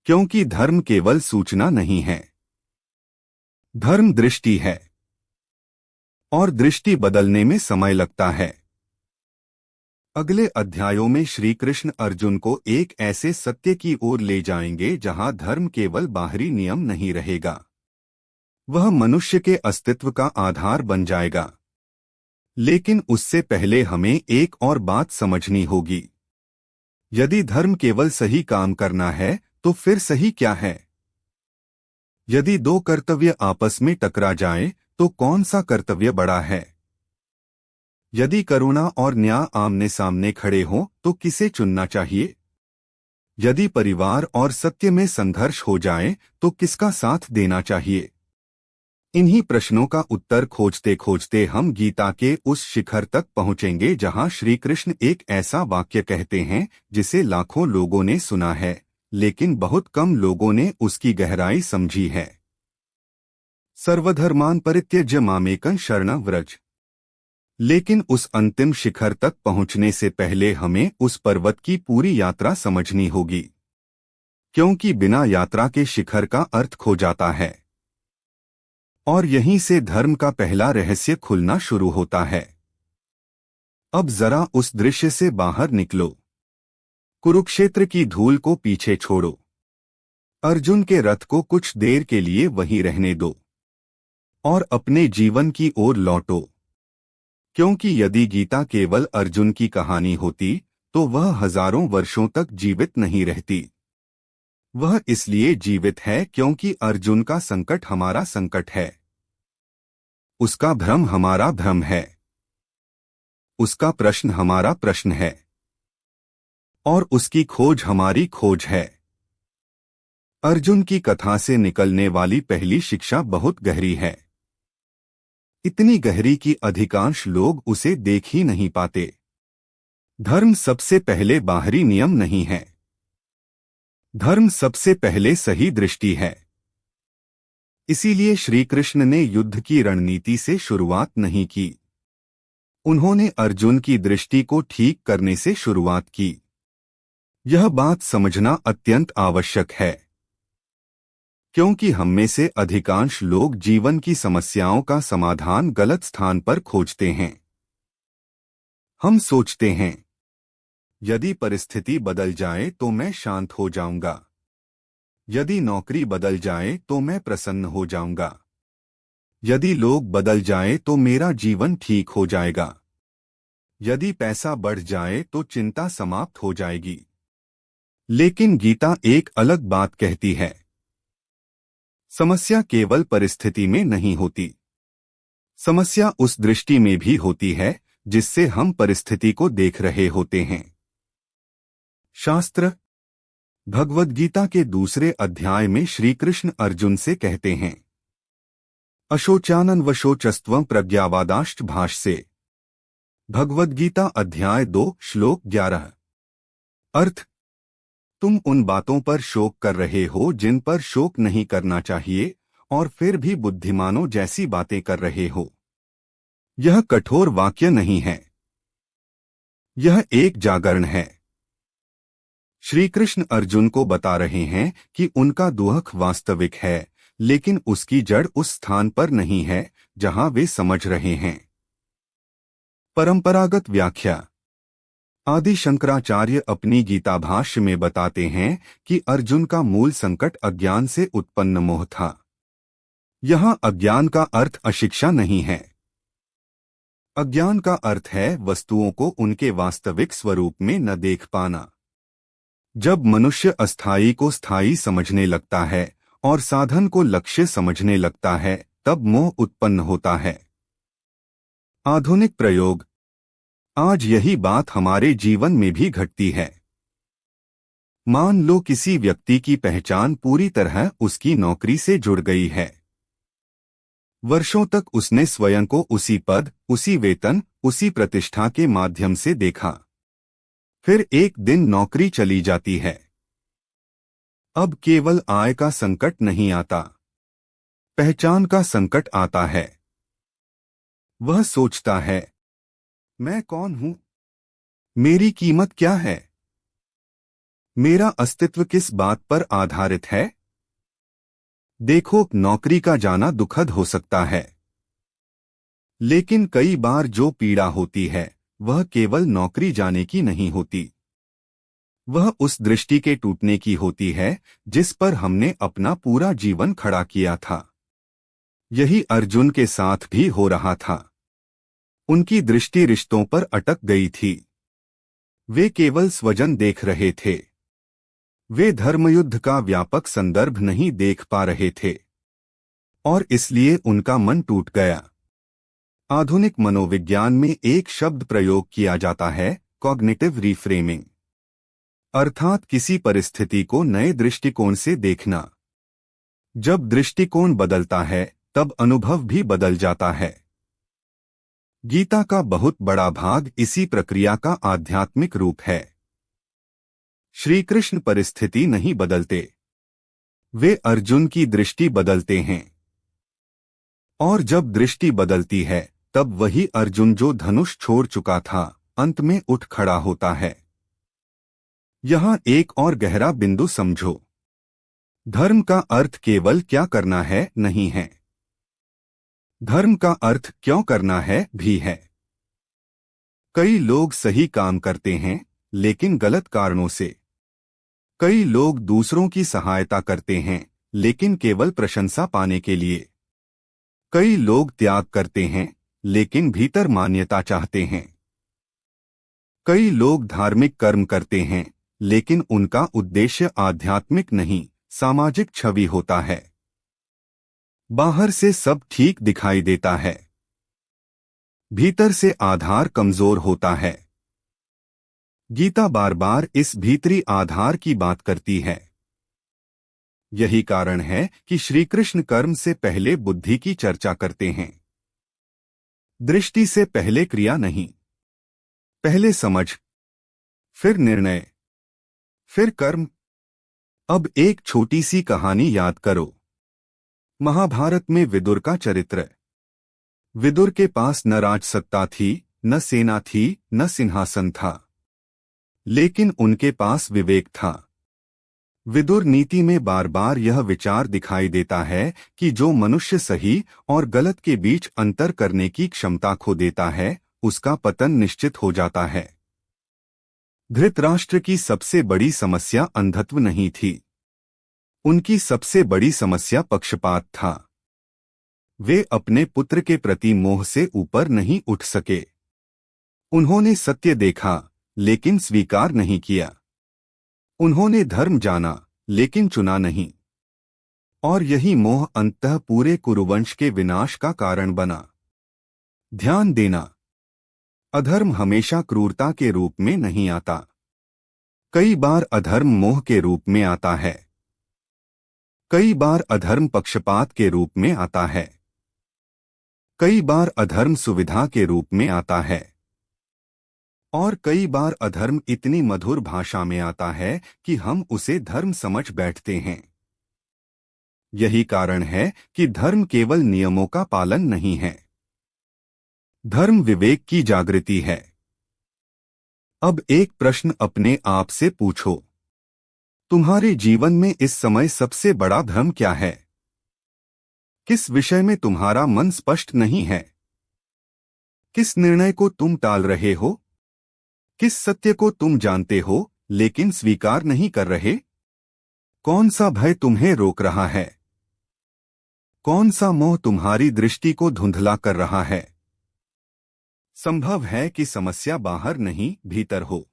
क्योंकि धर्म केवल सूचना नहीं है, धर्म दृष्टि है, और दृष्टि बदलने में समय लगता है। अगले अध्यायों में श्री कृष्ण अर्जुन को एक ऐसे सत्य की ओर ले जाएंगे जहां धर्म केवल बाहरी नियम नहीं रहेगा, वह मनुष्य के अस्तित्व का आधार बन जाएगा। लेकिन उससे पहले हमें एक और बात समझनी होगी। यदि धर्म केवल सही काम करना है तो फिर सही क्या है? यदि दो कर्तव्य आपस में टकरा जाएं, तो कौन सा कर्तव्य बड़ा है? यदि करुणा और न्याय आमने सामने खड़े हों तो किसे चुनना चाहिए? यदि परिवार और सत्य में संघर्ष हो जाए तो किसका साथ देना चाहिए? इन्हीं प्रश्नों का उत्तर खोजते खोजते हम गीता के उस शिखर तक पहुंचेंगे जहां श्री कृष्ण एक ऐसा वाक्य कहते हैं जिसे लाखों लोगों ने सुना है, लेकिन बहुत कम लोगों ने उसकी गहराई समझी है। सर्वधर्मान् परित्यज्य मामेकं शरणं व्रज। लेकिन उस अंतिम शिखर तक पहुंचने से पहले हमें उस पर्वत की पूरी यात्रा समझनी होगी, क्योंकि बिना यात्रा के शिखर का अर्थ खो जाता है। और यहीं से धर्म का पहला रहस्य खुलना शुरू होता है। अब जरा उस दृश्य से बाहर निकलो। कुरुक्षेत्र की धूल को पीछे छोड़ो। अर्जुन के रथ को कुछ देर के लिए वहीं रहने दो और अपने जीवन की ओर लौटो, क्योंकि यदि गीता केवल अर्जुन की कहानी होती तो वह हजारों वर्षों तक जीवित नहीं रहती। वह इसलिए जीवित है क्योंकि अर्जुन का संकट हमारा संकट है, उसका भ्रम हमारा भ्रम है, उसका प्रश्न हमारा प्रश्न है और उसकी खोज हमारी खोज है। अर्जुन की कथा से निकलने वाली पहली शिक्षा बहुत गहरी है, इतनी गहरी कि अधिकांश लोग उसे देख ही नहीं पाते। धर्म सबसे पहले बाहरी नियम नहीं है, धर्म सबसे पहले सही दृष्टि है। इसीलिए श्री कृष्ण ने युद्ध की रणनीति से शुरुआत नहीं की, उन्होंने अर्जुन की दृष्टि को ठीक करने से शुरुआत की। यह बात समझना अत्यंत आवश्यक है, क्योंकि हम में से अधिकांश लोग जीवन की समस्याओं का समाधान गलत स्थान पर खोजते हैं। हम सोचते हैं, यदि परिस्थिति बदल जाए तो मैं शांत हो जाऊंगा, यदि नौकरी बदल जाए तो मैं प्रसन्न हो जाऊंगा, यदि लोग बदल जाए तो मेरा जीवन ठीक हो जाएगा, यदि पैसा बढ़ जाए तो चिंता समाप्त हो जाएगी। लेकिन गीता एक अलग बात कहती है। समस्या केवल परिस्थिति में नहीं होती, समस्या उस दृष्टि में भी होती है जिससे हम परिस्थिति को देख रहे होते हैं। शास्त्र भगवद गीता के दूसरे अध्याय में श्री कृष्ण अर्जुन से कहते हैं, अशोचानन वशोचस्त्वं प्रज्ञावादाश्च भाष्ये। भगवद गीता अध्याय 2 श्लोक 11। अर्थ, तुम उन बातों पर शोक कर रहे हो जिन पर शोक नहीं करना चाहिए और फिर भी बुद्धिमानों जैसी बातें कर रहे हो। यह कठोर वाक्य नहीं है, यह एक जागरण है। श्री कृष्ण अर्जुन को बता रहे हैं कि उनका दुख वास्तविक है, लेकिन उसकी जड़ उस स्थान पर नहीं है जहां वे समझ रहे हैं। परंपरागत व्याख्या। आदि शंकराचार्य अपनी गीता भाष्य में बताते हैं कि अर्जुन का मूल संकट अज्ञान से उत्पन्न मोह था। यहाँ अज्ञान का अर्थ अशिक्षा नहीं है, अज्ञान का अर्थ है वस्तुओं को उनके वास्तविक स्वरूप में न देख पाना। जब मनुष्य अस्थायी को स्थायी समझने लगता है और साधन को लक्ष्य समझने लगता है, तब मोह उत्पन्न होता है। आधुनिक प्रयोग। आज यही बात हमारे जीवन में भी घटती है। मान लो किसी व्यक्ति की पहचान पूरी तरह उसकी नौकरी से जुड़ गई है। वर्षों तक उसने स्वयं को उसी पद, उसी वेतन, उसी प्रतिष्ठा के माध्यम से देखा। फिर एक दिन नौकरी चली जाती है। अब केवल आय का संकट नहीं आता, पहचान का संकट आता है। वह सोचता है, मैं कौन हूं, मेरी कीमत क्या है, मेरा अस्तित्व किस बात पर आधारित है। देखो, नौकरी का जाना दुखद हो सकता है, लेकिन कई बार जो पीड़ा होती है वह केवल नौकरी जाने की नहीं होती, वह उस दृष्टि के टूटने की होती है जिस पर हमने अपना पूरा जीवन खड़ा किया था। यही अर्जुन के साथ भी हो रहा था। उनकी दृष्टि रिश्तों पर अटक गई थी। वे केवल स्वजन देख रहे थे, वे धर्मयुद्ध का व्यापक संदर्भ नहीं देख पा रहे थे और इसलिए उनका मन टूट गया। आधुनिक मनोविज्ञान में एक शब्द प्रयोग किया जाता है, कॉग्निटिव रिफ्रेमिंग, अर्थात किसी परिस्थिति को नए दृष्टिकोण से देखना। जब दृष्टिकोण बदलता है तब अनुभव भी बदल जाता है। गीता का बहुत बड़ा भाग इसी प्रक्रिया का आध्यात्मिक रूप है। श्री कृष्ण परिस्थिति नहीं बदलते, वे अर्जुन की दृष्टि बदलते हैं। और जब दृष्टि बदलती है तब वही अर्जुन जो धनुष छोड़ चुका था अंत में उठ खड़ा होता है। यहाँ एक और गहरा बिंदु समझो। धर्म का अर्थ केवल क्या करना है नहीं है, धर्म का अर्थ क्यों करना है भी है। कई लोग सही काम करते हैं लेकिन गलत कारणों से। कई लोग दूसरों की सहायता करते हैं लेकिन केवल प्रशंसा पाने के लिए। कई लोग त्याग करते हैं लेकिन भीतर मान्यता चाहते हैं। कई लोग धार्मिक कर्म करते हैं लेकिन उनका उद्देश्य आध्यात्मिक नहीं, सामाजिक छवि होता है। बाहर से सब ठीक दिखाई देता है, भीतर से आधार कमजोर होता है। गीता बार बार इस भीतरी आधार की बात करती है। यही कारण है कि श्री कृष्ण कर्म से पहले बुद्धि की चर्चा करते हैं। दृष्टि से पहले क्रिया नहीं, पहले समझ, फिर निर्णय, फिर कर्म। अब एक छोटी सी कहानी याद करो। महाभारत में विदुर का चरित्र। विदुर के पास न राजसत्ता थी, न सेना थी, न सिंहासन था, लेकिन उनके पास विवेक था। विदुर नीति में बार बार यह विचार दिखाई देता है कि जो मनुष्य सही और गलत के बीच अंतर करने की क्षमता खो देता है, उसका पतन निश्चित हो जाता है। धृतराष्ट्र की सबसे बड़ी समस्या अंधत्व नहीं थी, उनकी सबसे बड़ी समस्या पक्षपात था। वे अपने पुत्र के प्रति मोह से ऊपर नहीं उठ सके। उन्होंने सत्य देखा लेकिन स्वीकार नहीं किया। उन्होंने धर्म जाना लेकिन चुना नहीं। और यही मोह अंततः पूरे कुरुवंश के विनाश का कारण बना। ध्यान देना, अधर्म हमेशा क्रूरता के रूप में नहीं आता। कई बार अधर्म मोह के रूप में आता है। कई बार अधर्म पक्षपात के रूप में आता है। कई बार अधर्म सुविधा के रूप में आता है। और कई बार अधर्म इतनी मधुर भाषा में आता है कि हम उसे धर्म समझ बैठते हैं। यही कारण है कि धर्म केवल नियमों का पालन नहीं है, धर्म विवेक की जागृति है। अब एक प्रश्न अपने आप से पूछो, तुम्हारे जीवन में इस समय सबसे बड़ा भ्रम क्या है? किस विषय में तुम्हारा मन स्पष्ट नहीं है? किस निर्णय को तुम टाल रहे हो? किस सत्य को तुम जानते हो लेकिन स्वीकार नहीं कर रहे? कौन सा भय तुम्हें रोक रहा है? कौन सा मोह तुम्हारी दृष्टि को धुंधला कर रहा है? संभव है कि समस्या बाहर नहीं, भीतर हो।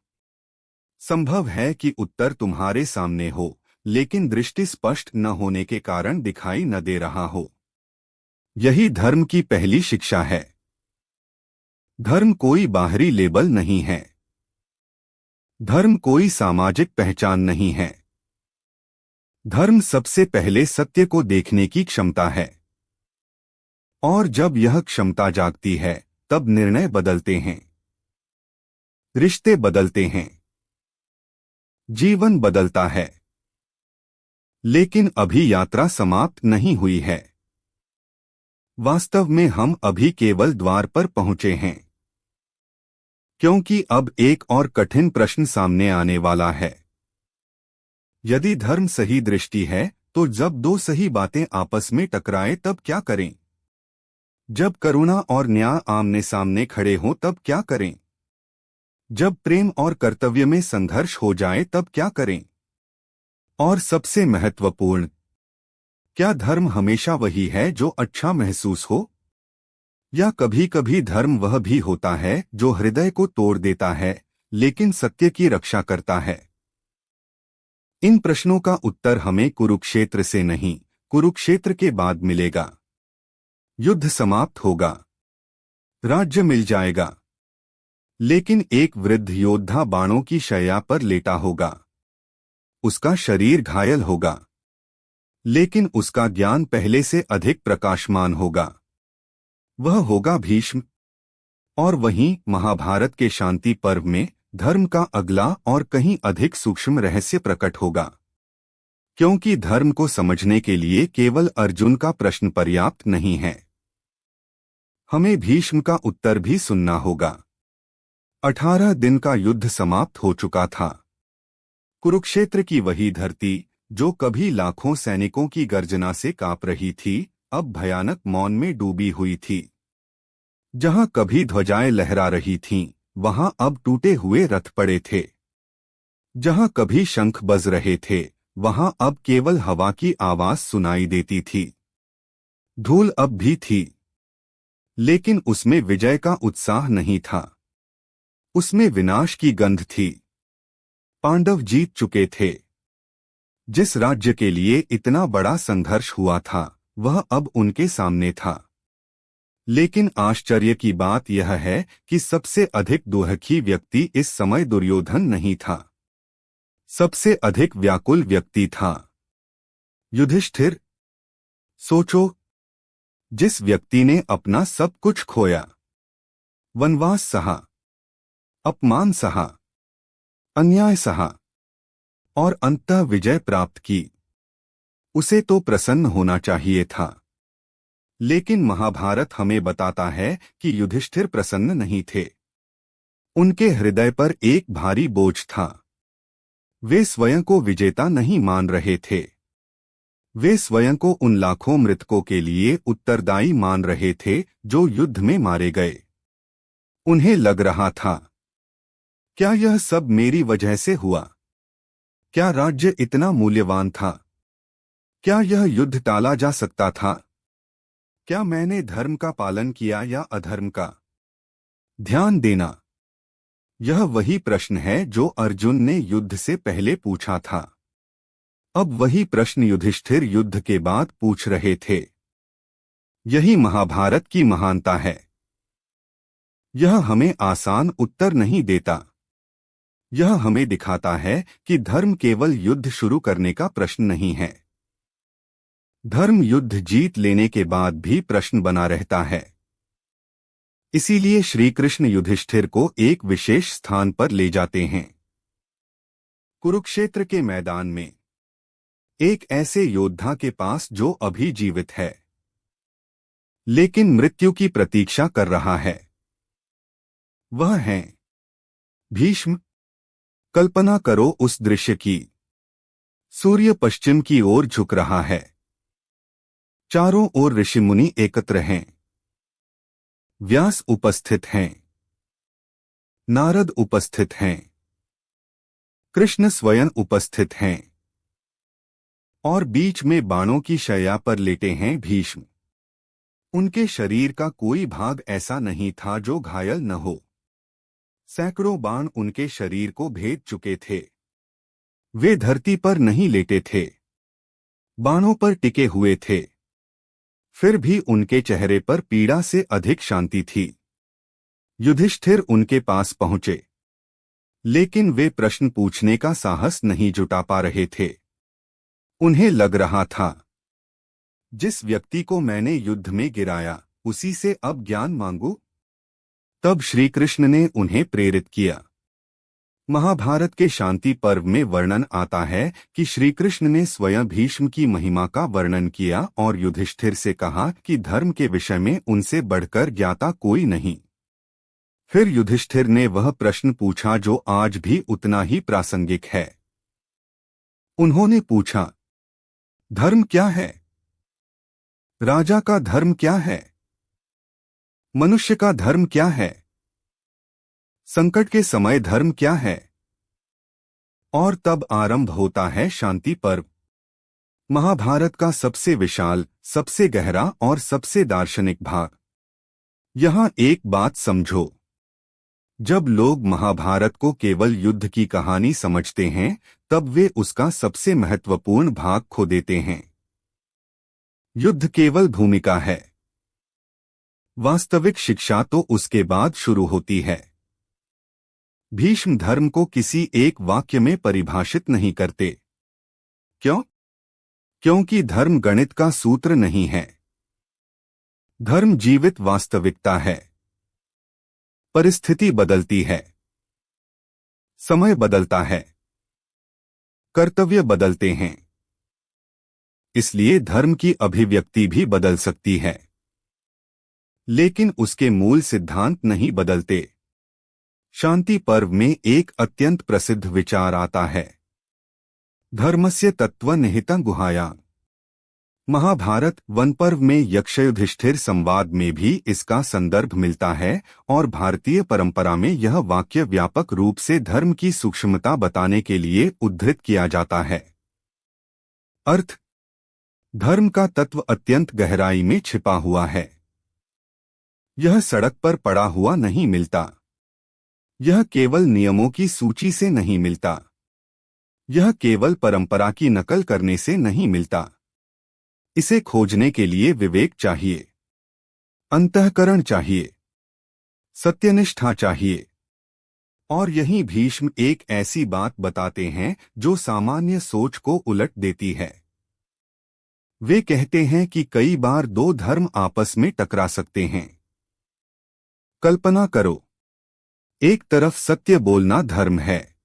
संभव है कि उत्तर तुम्हारे सामने हो लेकिन दृष्टि स्पष्ट न होने के कारण दिखाई न दे रहा हो। यही धर्म की पहली शिक्षा है। धर्म कोई बाहरी लेबल नहीं है। धर्म कोई सामाजिक पहचान नहीं है। धर्म सबसे पहले सत्य को देखने की क्षमता है। और जब यह क्षमता जागती है तब निर्णय बदलते हैं, रिश्ते बदलते हैं, जीवन बदलता है। लेकिन अभी यात्रा समाप्त नहीं हुई है। वास्तव में हम अभी केवल द्वार पर पहुंचे हैं, क्योंकि अब एक और कठिन प्रश्न सामने आने वाला है। यदि धर्म सही दृष्टि है तो जब दो सही बातें आपस में टकराएं तब क्या करें? जब करुणा और न्याय आमने सामने खड़े हों तब क्या करें? जब प्रेम और कर्तव्य में संघर्ष हो जाए तब क्या करें? और सबसे महत्वपूर्ण, क्या धर्म हमेशा वही है जो अच्छा महसूस हो? या कभी कभी धर्म वह भी होता है जो हृदय को तोड़ देता है लेकिन सत्य की रक्षा करता है? इन प्रश्नों का उत्तर हमें कुरुक्षेत्र से नहीं, कुरुक्षेत्र के बाद मिलेगा। युद्ध समाप्त होगा, राज्य मिल जाएगा, लेकिन एक वृद्ध योद्धा बाणों की शैया पर लेटा होगा। उसका शरीर घायल होगा, लेकिन उसका ज्ञान पहले से अधिक प्रकाशमान होगा। वह होगा भीष्म। और वहीं महाभारत के शांति पर्व में धर्म का अगला और कहीं अधिक सूक्ष्म रहस्य प्रकट होगा। क्योंकि धर्म को समझने के लिए केवल अर्जुन का प्रश्न पर्याप्त नहीं है, हमें भीष्म का उत्तर भी सुनना होगा। 18 दिन का युद्ध समाप्त हो चुका था। कुरुक्षेत्र की वही धरती जो कभी लाखों सैनिकों की गर्जना से कांप रही थी, अब भयानक मौन में डूबी हुई थी। जहां कभी ध्वजाएं लहरा रही थीं, वहां अब टूटे हुए रथ पड़े थे। जहां कभी शंख बज रहे थे, वहां अब केवल हवा की आवाज सुनाई देती थी। धूल अब भी थी, लेकिन उसमें विजय का उत्साह नहीं था। उसमें विनाश की गंध थी। पांडव जीत चुके थे। जिस राज्य के लिए इतना बड़ा संघर्ष हुआ था, वह अब उनके सामने था। लेकिन आश्चर्य की बात यह है कि सबसे अधिक दुखी व्यक्ति इस समय दुर्योधन नहीं था। सबसे अधिक व्याकुल व्यक्ति था युधिष्ठिर। सोचो, जिस व्यक्ति ने अपना सब कुछ खोया, वनवास सहा, अपमान सहा, अन्याय सहा और अंततः विजय प्राप्त की, उसे तो प्रसन्न होना चाहिए था। लेकिन महाभारत हमें बताता है कि युधिष्ठिर प्रसन्न नहीं थे। उनके हृदय पर एक भारी बोझ था। वे स्वयं को विजेता नहीं मान रहे थे। वे स्वयं को उन लाखों मृतकों के लिए उत्तरदायी मान रहे थे जो युद्ध में मारे गए। उन्हें लग रहा था, क्या यह सब मेरी वजह से हुआ? क्या राज्य इतना मूल्यवान था? क्या यह युद्ध टाला जा सकता था? क्या मैंने धर्म का पालन किया या अधर्म का? ध्यान देना, यह वही प्रश्न है जो अर्जुन ने युद्ध से पहले पूछा था। अब वही प्रश्न युधिष्ठिर युद्ध के बाद पूछ रहे थे। यही महाभारत की महानता है। यह हमें आसान उत्तर नहीं देता। यह हमें दिखाता है कि धर्म केवल युद्ध शुरू करने का प्रश्न नहीं है। धर्म युद्ध जीत लेने के बाद भी प्रश्न बना रहता है। इसीलिए श्री कृष्ण युधिष्ठिर को एक विशेष स्थान पर ले जाते हैं। कुरुक्षेत्र के मैदान में एक ऐसे योद्धा के पास जो अभी जीवित है, लेकिन मृत्यु की प्रतीक्षा कर रहा है। वह है भीष्म। कल्पना करो उस दृश्य की। सूर्य पश्चिम की ओर झुक रहा है। चारों ओर ऋषि मुनि एकत्र हैं। व्यास उपस्थित हैं। नारद उपस्थित हैं। कृष्ण स्वयं उपस्थित हैं। और बीच में बाणों की शैया पर लेटे हैं भीष्म। उनके शरीर का कोई भाग ऐसा नहीं था जो घायल न हो। सैकड़ों बाण उनके शरीर को भेद चुके थे। वे धरती पर नहीं लेटे थे, बाणों पर टिके हुए थे। फिर भी उनके चेहरे पर पीड़ा से अधिक शांति थी। युधिष्ठिर उनके पास पहुंचे, लेकिन वे प्रश्न पूछने का साहस नहीं जुटा पा रहे थे। उन्हें लग रहा था, जिस व्यक्ति को मैंने युद्ध में गिराया, उसी से अब ज्ञान मांगू। तब श्री कृष्ण ने उन्हें प्रेरित किया। महाभारत के शांति पर्व में वर्णन आता है कि श्री कृष्ण ने स्वयं भीष्म की महिमा का वर्णन किया और युधिष्ठिर से कहा कि धर्म के विषय में उनसे बढ़कर ज्ञाता कोई नहीं। फिर युधिष्ठिर ने वह प्रश्न पूछा जो आज भी उतना ही प्रासंगिक है। उन्होंने पूछा, धर्म क्या है? राजा का धर्म क्या है? मनुष्य का धर्म क्या है? संकट के समय धर्म क्या है? और तब आरंभ होता है शांति पर्व। महाभारत का सबसे विशाल, सबसे गहरा और सबसे दार्शनिक भाग। यहां एक बात समझो, जब लोग महाभारत को केवल युद्ध की कहानी समझते हैं, तब वे उसका सबसे महत्वपूर्ण भाग खो देते हैं। युद्ध केवल भूमिका है। वास्तविक शिक्षा तो उसके बाद शुरू होती है। भीष्म धर्म को किसी एक वाक्य में परिभाषित नहीं करते। क्यों? क्योंकि धर्म गणित का सूत्र नहीं है। धर्म जीवित वास्तविकता है। परिस्थिति बदलती है, समय बदलता है, कर्तव्य बदलते हैं। इसलिए धर्म की अभिव्यक्ति भी बदल सकती है, लेकिन उसके मूल सिद्धांत नहीं बदलते। शांति पर्व में एक अत्यंत प्रसिद्ध विचार आता है, धर्मस्य तत्त्वनिहितं गुहायाम्। महाभारत वन पर्व में यक्षयुधिष्ठिर संवाद में भी इसका संदर्भ मिलता है और भारतीय परंपरा में यह वाक्य व्यापक रूप से धर्म की सूक्ष्मता बताने के लिए उद्धृत किया जाता है। अर्थ: धर्म का तत्व अत्यंत गहराई में छिपा हुआ है। यह सड़क पर पड़ा हुआ नहीं मिलता। यह केवल नियमों की सूची से नहीं मिलता। यह केवल परंपरा की नकल करने से नहीं मिलता। इसे खोजने के लिए विवेक चाहिए, अंतःकरण चाहिए, सत्यनिष्ठा चाहिए। और यही भीष्म एक ऐसी बात बताते हैं जो सामान्य सोच को उलट देती है। वे कहते हैं कि कई बार दो धर्म आपस में टकरा सकते हैं। कल्पना करो, एक तरफ सत्य बोलना धर्म है,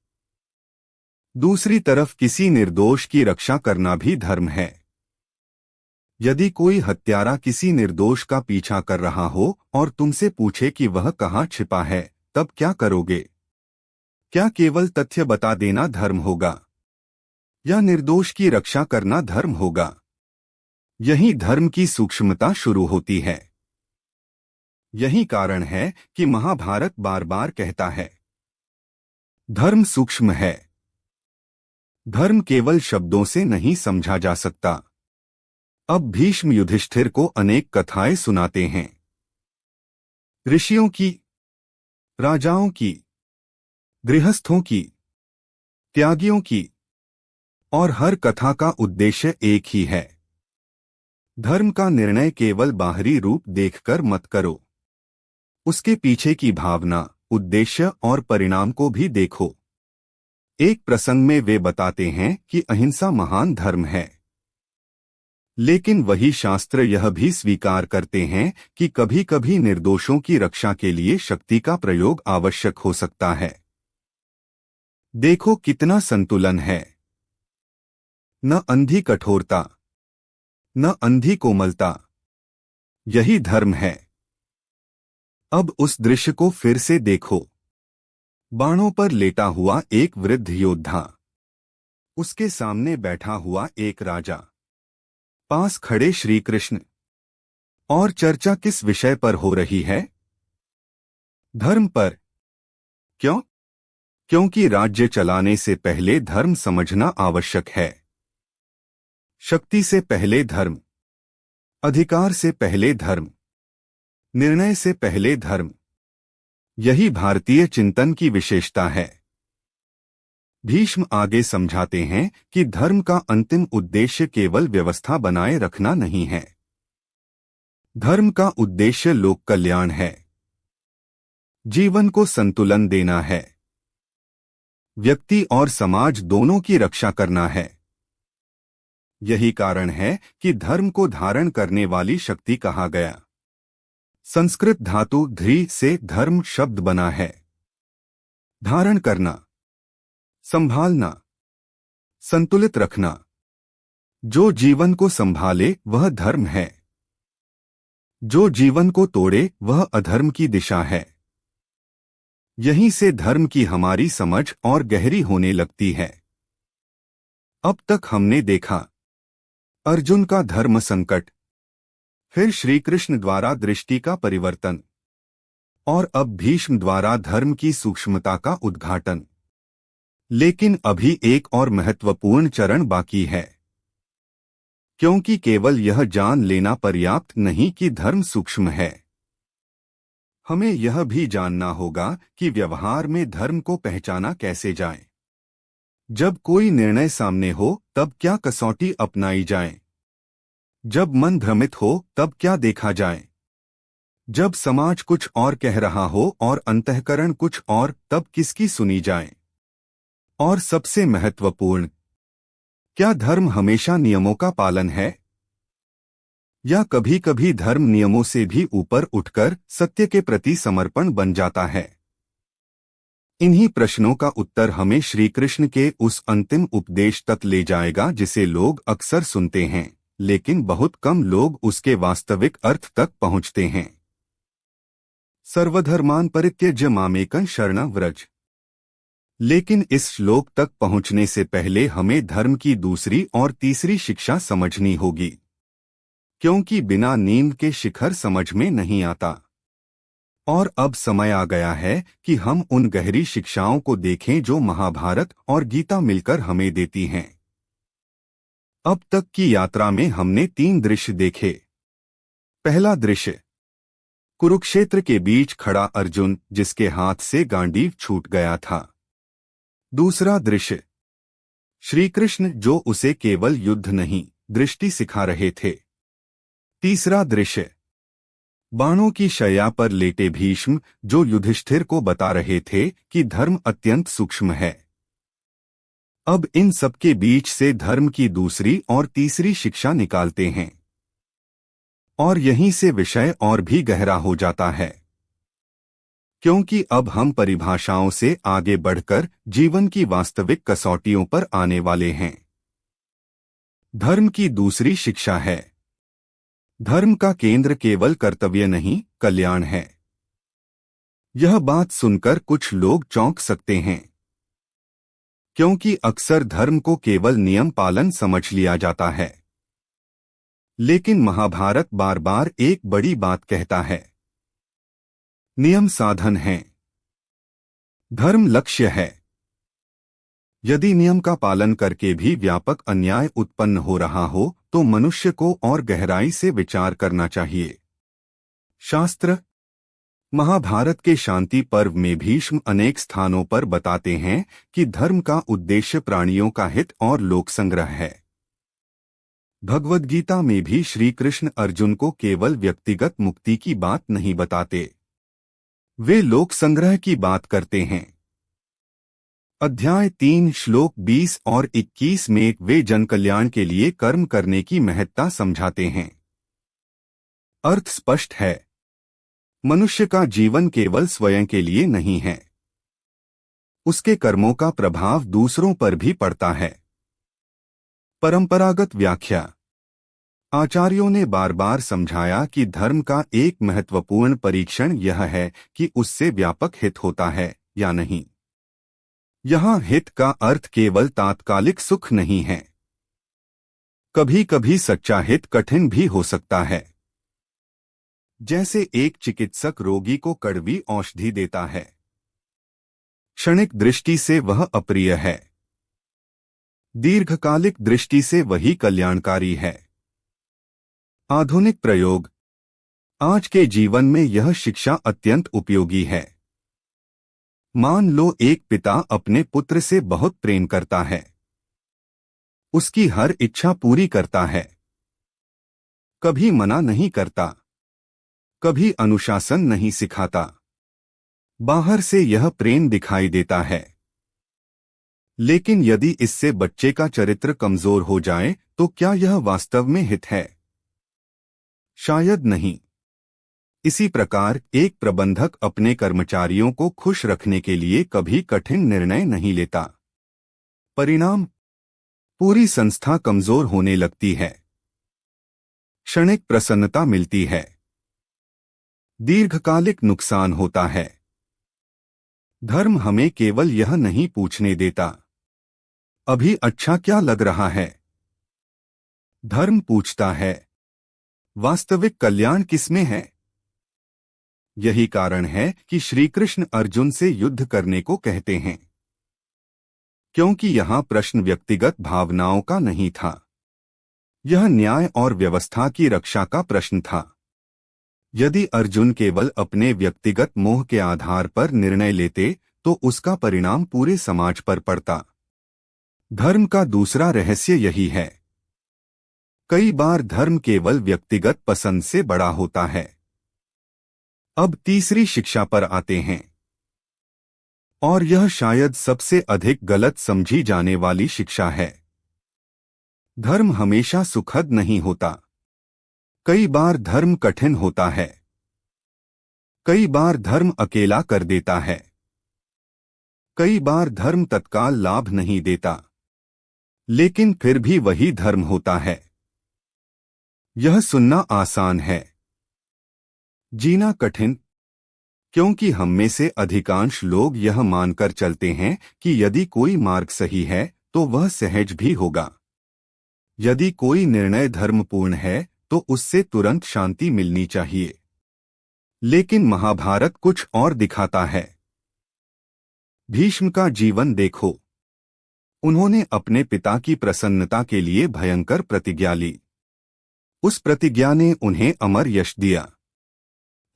दूसरी तरफ किसी निर्दोष की रक्षा करना भी धर्म है। यदि कोई हत्यारा किसी निर्दोष का पीछा कर रहा हो और तुमसे पूछे कि वह कहाँ छिपा है, तब क्या करोगे? क्या केवल तथ्य बता देना धर्म होगा या निर्दोष की रक्षा करना धर्म होगा? यही धर्म की सूक्ष्मता शुरू होती है। यही कारण है कि महाभारत बार बार कहता है, धर्म सूक्ष्म है। धर्म केवल शब्दों से नहीं समझा जा सकता। अब भीष्म युधिष्ठिर को अनेक कथाएं सुनाते हैं, ऋषियों की, राजाओं की, गृहस्थों की, त्यागियों की, और हर कथा का उद्देश्य एक ही है। धर्म का निर्णय केवल बाहरी रूप देखकर मत करो। उसके पीछे की भावना, उद्देश्य और परिणाम को भी देखो। एक प्रसंग में वे बताते हैं कि अहिंसा महान धर्म है, लेकिन वही शास्त्र यह भी स्वीकार करते हैं कि कभी कभी निर्दोषों की रक्षा के लिए शक्ति का प्रयोग आवश्यक हो सकता है। देखो कितना संतुलन है। न अंधी कठोरता, न अंधी कोमलता। यही धर्म है। अब उस दृश्य को फिर से देखो। बाणों पर लेटा हुआ एक वृद्ध योद्धा, उसके सामने बैठा हुआ एक राजा, पास खड़े श्री कृष्ण। और चर्चा किस विषय पर हो रही है? धर्म पर। क्यों? क्योंकि राज्य चलाने से पहले धर्म समझना आवश्यक है। शक्ति से पहले धर्म, अधिकार से पहले धर्म, निर्णय से पहले धर्म। यही भारतीय चिंतन की विशेषता है। भीष्म आगे समझाते हैं कि धर्म का अंतिम उद्देश्य केवल व्यवस्था बनाए रखना नहीं है। धर्म का उद्देश्य लोक कल्याण है, जीवन को संतुलन देना है, व्यक्ति और समाज दोनों की रक्षा करना है। यही कारण है कि धर्म को धारण करने वाली शक्ति कहा गया। संस्कृत धातु ध्री से धर्म शब्द बना है। धारण करना, संभालना, संतुलित रखना। जो जीवन को संभाले वह धर्म है। जो जीवन को तोड़े वह अधर्म की दिशा है। यहीं से धर्म की हमारी समझ और गहरी होने लगती है। अब तक हमने देखा अर्जुन का धर्म संकट, फिर श्री कृष्ण द्वारा दृष्टि का परिवर्तन, और अब भीष्म द्वारा धर्म की सूक्ष्मता का उद्घाटन। लेकिन अभी एक और महत्वपूर्ण चरण बाकी है, क्योंकि केवल यह जान लेना पर्याप्त नहीं कि धर्म सूक्ष्म है। हमें यह भी जानना होगा कि व्यवहार में धर्म को पहचाना कैसे जाए। जब कोई निर्णय सामने हो तब क्या कसौटी अपनाई जाए? जब मन भ्रमित हो तब क्या देखा जाए? जब समाज कुछ और कह रहा हो और अंतःकरण कुछ और, तब किसकी सुनी जाए? और सबसे महत्वपूर्ण, क्या धर्म हमेशा नियमों का पालन है, या कभी कभी धर्म नियमों से भी ऊपर उठकर सत्य के प्रति समर्पण बन जाता है? इन्हीं प्रश्नों का उत्तर हमें श्री कृष्ण के उस अंतिम उपदेश तक ले जाएगा जिसे लोग अक्सर सुनते हैं, लेकिन बहुत कम लोग उसके वास्तविक अर्थ तक पहुंचते हैं। सर्वधर्मान् परित्यज्य मामेकं शरणं व्रज। लेकिन इस श्लोक तक पहुंचने से पहले हमें धर्म की दूसरी और तीसरी शिक्षा समझनी होगी। क्योंकि बिना नींद के शिखर समझ में नहीं आता। और अब समय आ गया है कि हम उन गहरी शिक्षाओं को देखें जो महाभारत और गीता मिलकर हमें देती हैं। अब तक की यात्रा में हमने 3 दृश्य देखे। पहला दृश्य, कुरुक्षेत्र के बीच खड़ा अर्जुन जिसके हाथ से गांडीव छूट गया था। दूसरा दृश्य, श्री कृष्ण जो उसे केवल युद्ध नहीं दृष्टि सिखा रहे थे। तीसरा दृश्य, बाणों की शैया पर लेटे भीष्म जो युधिष्ठिर को बता रहे थे कि धर्म अत्यंत सूक्ष्म है। अब इन सबके बीच से धर्म की दूसरी और तीसरी शिक्षा निकालते हैं और यहीं से विषय और भी गहरा हो जाता है, क्योंकि अब हम परिभाषाओं से आगे बढ़कर जीवन की वास्तविक कसौटियों पर आने वाले हैं। धर्म की दूसरी शिक्षा है, धर्म का केंद्र केवल कर्तव्य नहीं कल्याण है। यह बात सुनकर कुछ लोग चौंक सकते हैं, क्योंकि अक्सर धर्म को केवल नियम पालन समझ लिया जाता है। लेकिन महाभारत बार बार एक बड़ी बात कहता है, नियम साधन हैं, धर्म लक्ष्य है। यदि नियम का पालन करके भी व्यापक अन्याय उत्पन्न हो रहा हो तो मनुष्य को और गहराई से विचार करना चाहिए। शास्त्र महाभारत के शांति पर्व में भीष्म अनेक स्थानों पर बताते हैं कि धर्म का उद्देश्य प्राणियों का हित और लोक संग्रह है। भगवद गीता में भी श्री कृष्ण अर्जुन को केवल व्यक्तिगत मुक्ति की बात नहीं बताते, वे लोक संग्रह की बात करते हैं। अध्याय 3 श्लोक 20 और 21 में वे जनकल्याण के लिए कर्म करने की महत्ता समझाते हैं। अर्थ स्पष्ट है, मनुष्य का जीवन केवल स्वयं के लिए नहीं है, उसके कर्मों का प्रभाव दूसरों पर भी पड़ता है। परंपरागत व्याख्या, आचार्यों ने बार बार समझाया कि धर्म का एक महत्वपूर्ण परीक्षण यह है कि उससे व्यापक हित होता है या नहीं। यहाँ हित का अर्थ केवल तात्कालिक सुख नहीं है, कभी कभी सच्चा हित कठिन भी हो सकता है। जैसे एक चिकित्सक रोगी को कड़वी औषधि देता है, क्षणिक दृष्टि से वह अप्रिय है, दीर्घकालिक दृष्टि से वही कल्याणकारी है। आधुनिक प्रयोग, आज के जीवन में यह शिक्षा अत्यंत उपयोगी है। मान लो एक पिता अपने पुत्र से बहुत प्रेम करता है, उसकी हर इच्छा पूरी करता है, कभी मना नहीं करता, कभी अनुशासन नहीं सिखाता। बाहर से यह प्रेम दिखाई देता है, लेकिन यदि इससे बच्चे का चरित्र कमजोर हो जाए तो क्या यह वास्तव में हित है? शायद नहीं। इसी प्रकार एक प्रबंधक अपने कर्मचारियों को खुश रखने के लिए कभी कठिन निर्णय नहीं लेता। परिणाम, पूरी संस्था कमजोर होने लगती है, क्षणिक प्रसन्नता मिलती है, दीर्घकालिक नुकसान होता है। धर्म हमें केवल यह नहीं पूछने देता, अभी अच्छा क्या लग रहा है? धर्म पूछता है, वास्तविक कल्याण किसमें है? यही कारण है कि श्री कृष्ण अर्जुन से युद्ध करने को कहते हैं, क्योंकि यहाँ प्रश्न व्यक्तिगत भावनाओं का नहीं था, यह न्याय और व्यवस्था की रक्षा का प्रश्न था। यदि अर्जुन केवल अपने व्यक्तिगत मोह के आधार पर निर्णय लेते तो उसका परिणाम पूरे समाज पर पड़ता। धर्म का दूसरा रहस्य यही है, कई बार धर्म केवल व्यक्तिगत पसंद से बड़ा होता है। अब तीसरी शिक्षा पर आते हैं, और यह शायद सबसे अधिक गलत समझी जाने वाली शिक्षा है। धर्म हमेशा सुखद नहीं होता, कई बार धर्म कठिन होता है, कई बार धर्म अकेला कर देता है, कई बार धर्म तत्काल लाभ नहीं देता, लेकिन फिर भी वही धर्म होता है। यह सुनना आसान है, जीना कठिन, क्योंकि हम में से अधिकांश लोग यह मानकर चलते हैं कि यदि कोई मार्ग सही है तो वह सहज भी होगा। यदि कोई निर्णय धर्मपूर्ण है तो उससे तुरंत शांति मिलनी चाहिए। लेकिन महाभारत कुछ और दिखाता है। भीष्म का जीवन देखो। उन्होंने अपने पिता की प्रसन्नता के लिए भयंकर प्रतिज्ञा ली। उस प्रतिज्ञा ने उन्हें अमर यश दिया।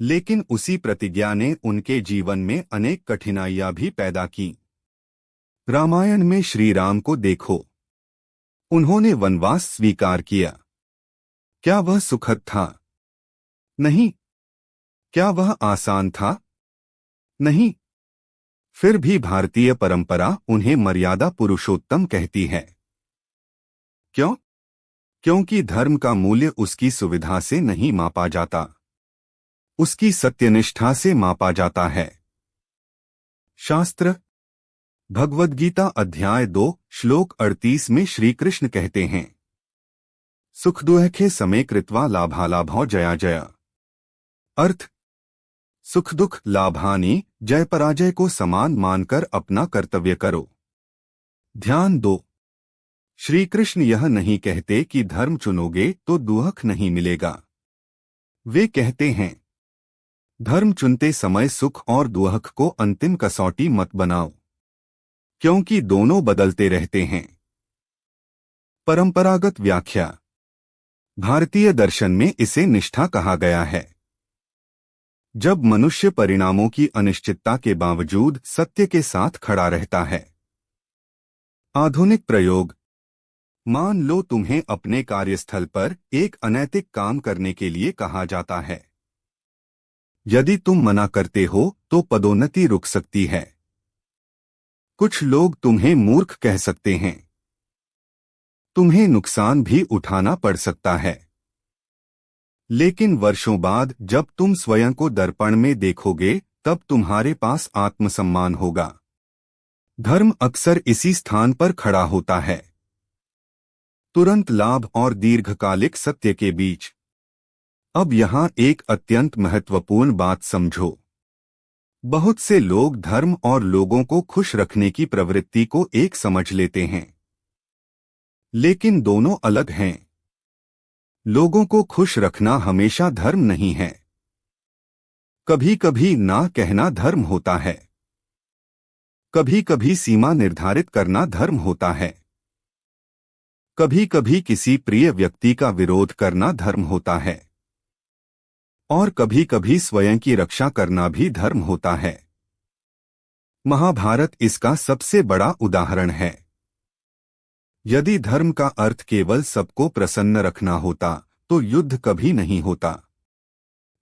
लेकिन उसी प्रतिज्ञा ने उनके जीवन में अनेक कठिनाइयां भी पैदा की। रामायण में श्री राम को देखो। उन्होंने वनवास स्वीकार किया। क्या वह सुखद था? नहीं। क्या वह आसान था? नहीं। फिर भी भारतीय परंपरा उन्हें मर्यादा पुरुषोत्तम कहती है। क्यों? क्योंकि धर्म का मूल्य उसकी सुविधा से नहीं मापा जाता, उसकी सत्यनिष्ठा से मापा जाता है। शास्त्र भगवद गीता अध्याय 2 श्लोक 38 में श्री कृष्ण कहते हैं, सुख दुखे समे कृत्वा लाभालाभौ जया जया। अर्थ, सुख दुख लाभ हानि जय पराजय को समान मानकर अपना कर्तव्य करो। ध्यान दो, श्री कृष्ण यह नहीं कहते कि धर्म चुनोगे तो दुख नहीं मिलेगा। वे कहते हैं, धर्म चुनते समय सुख और दुख को अंतिम कसौटी मत बनाओ, क्योंकि दोनों बदलते रहते हैं। परंपरागत व्याख्या भारतीय दर्शन में इसे निष्ठा कहा गया है। जब मनुष्य परिणामों की अनिश्चितता के बावजूद सत्य के साथ खड़ा रहता है। आधुनिक प्रयोग, मान लो तुम्हें अपने कार्यस्थल पर एक अनैतिक काम करने के लिए कहा जाता है। यदि तुम मना करते हो तो पदोन्नति रुक सकती है। कुछ लोग तुम्हें मूर्ख कह सकते हैं। तुम्हें नुकसान भी उठाना पड़ सकता है। लेकिन वर्षों बाद जब तुम स्वयं को दर्पण में देखोगे, तब तुम्हारे पास आत्मसम्मान होगा। धर्म अक्सर इसी स्थान पर खड़ा होता है, तुरंत लाभ और दीर्घकालिक सत्य के बीच। अब यहाँ एक अत्यंत महत्वपूर्ण बात समझो। बहुत से लोग धर्म और लोगों को खुश रखने की प्रवृत्ति को एक समझ लेते हैं, लेकिन दोनों अलग हैं। लोगों को खुश रखना हमेशा धर्म नहीं है। कभी कभी ना कहना धर्म होता है। कभी कभी सीमा निर्धारित करना धर्म होता है। कभी कभी किसी प्रिय व्यक्ति का विरोध करना धर्म होता है। और कभी कभी स्वयं की रक्षा करना भी धर्म होता है। महाभारत इसका सबसे बड़ा उदाहरण है। यदि धर्म का अर्थ केवल सबको प्रसन्न रखना होता तो युद्ध कभी नहीं होता,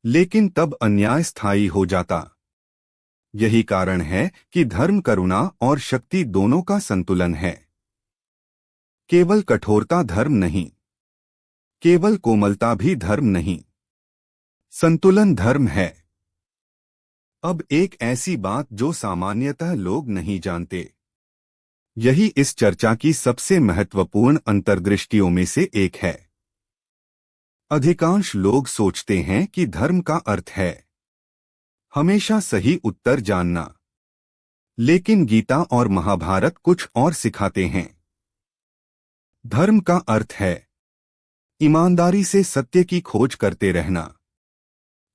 लेकिन तब अन्याय स्थायी हो जाता। यही कारण है कि धर्म करुणा और शक्ति दोनों का संतुलन है। केवल कठोरता धर्म नहीं, केवल कोमलता भी धर्म नहीं, संतुलन धर्म है। अब एक ऐसी बात जो सामान्यतः लोग नहीं जानते, यही इस चर्चा की सबसे महत्वपूर्ण अंतर्दृष्टियों में से एक है। अधिकांश लोग सोचते हैं कि धर्म का अर्थ है हमेशा सही उत्तर जानना, लेकिन गीता और महाभारत कुछ और सिखाते हैं। धर्म का अर्थ है ईमानदारी से सत्य की खोज करते रहना,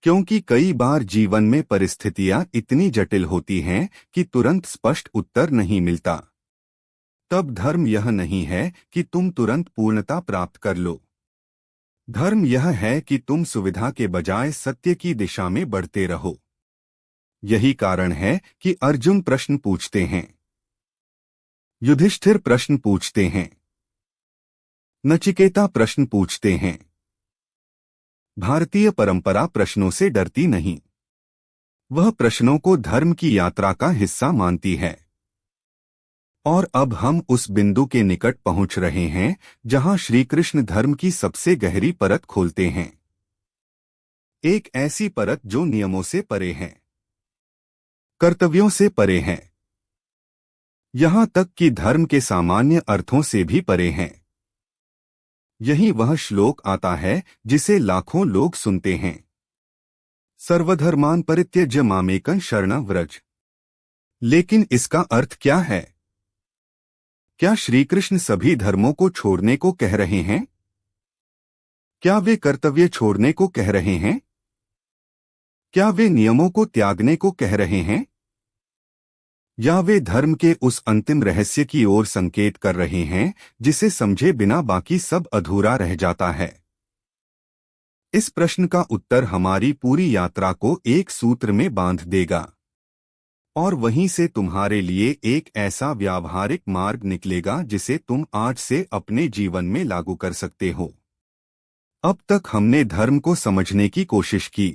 क्योंकि कई बार जीवन में परिस्थितियां इतनी जटिल होती हैं कि तुरंत स्पष्ट उत्तर नहीं मिलता। तब धर्म यह नहीं है कि तुम तुरंत पूर्णता प्राप्त कर लो। धर्म यह है कि तुम सुविधा के बजाय सत्य की दिशा में बढ़ते रहो। यही कारण है कि अर्जुन प्रश्न पूछते हैं, युधिष्ठिर प्रश्न पूछते हैं, नचिकेता प्रश्न पूछते हैं। भारतीय परंपरा प्रश्नों से डरती नहीं, वह प्रश्नों को धर्म की यात्रा का हिस्सा मानती है। और अब हम उस बिंदु के निकट पहुंच रहे हैं जहां श्री कृष्ण धर्म की सबसे गहरी परत खोलते हैं। एक ऐसी परत जो नियमों से परे है, कर्तव्यों से परे है, यहां तक कि धर्म के सामान्य अर्थों से भी परे हैं। यही वह श्लोक आता है जिसे लाखों लोग सुनते हैं, सर्वधर्मान परित्यज्य मामेकं शरणं व्रज। लेकिन इसका अर्थ क्या है? क्या श्री कृष्ण सभी धर्मों को छोड़ने को कह रहे हैं? क्या वे कर्तव्य छोड़ने को कह रहे हैं? क्या वे नियमों को त्यागने को कह रहे हैं? या वे धर्म के उस अंतिम रहस्य की ओर संकेत कर रहे हैं जिसे समझे बिना बाकी सब अधूरा रह जाता है? इस प्रश्न का उत्तर हमारी पूरी यात्रा को एक सूत्र में बांध देगा और वहीं से तुम्हारे लिए एक ऐसा व्यावहारिक मार्ग निकलेगा जिसे तुम आज से अपने जीवन में लागू कर सकते हो। अब तक हमने धर्म को समझने की कोशिश की।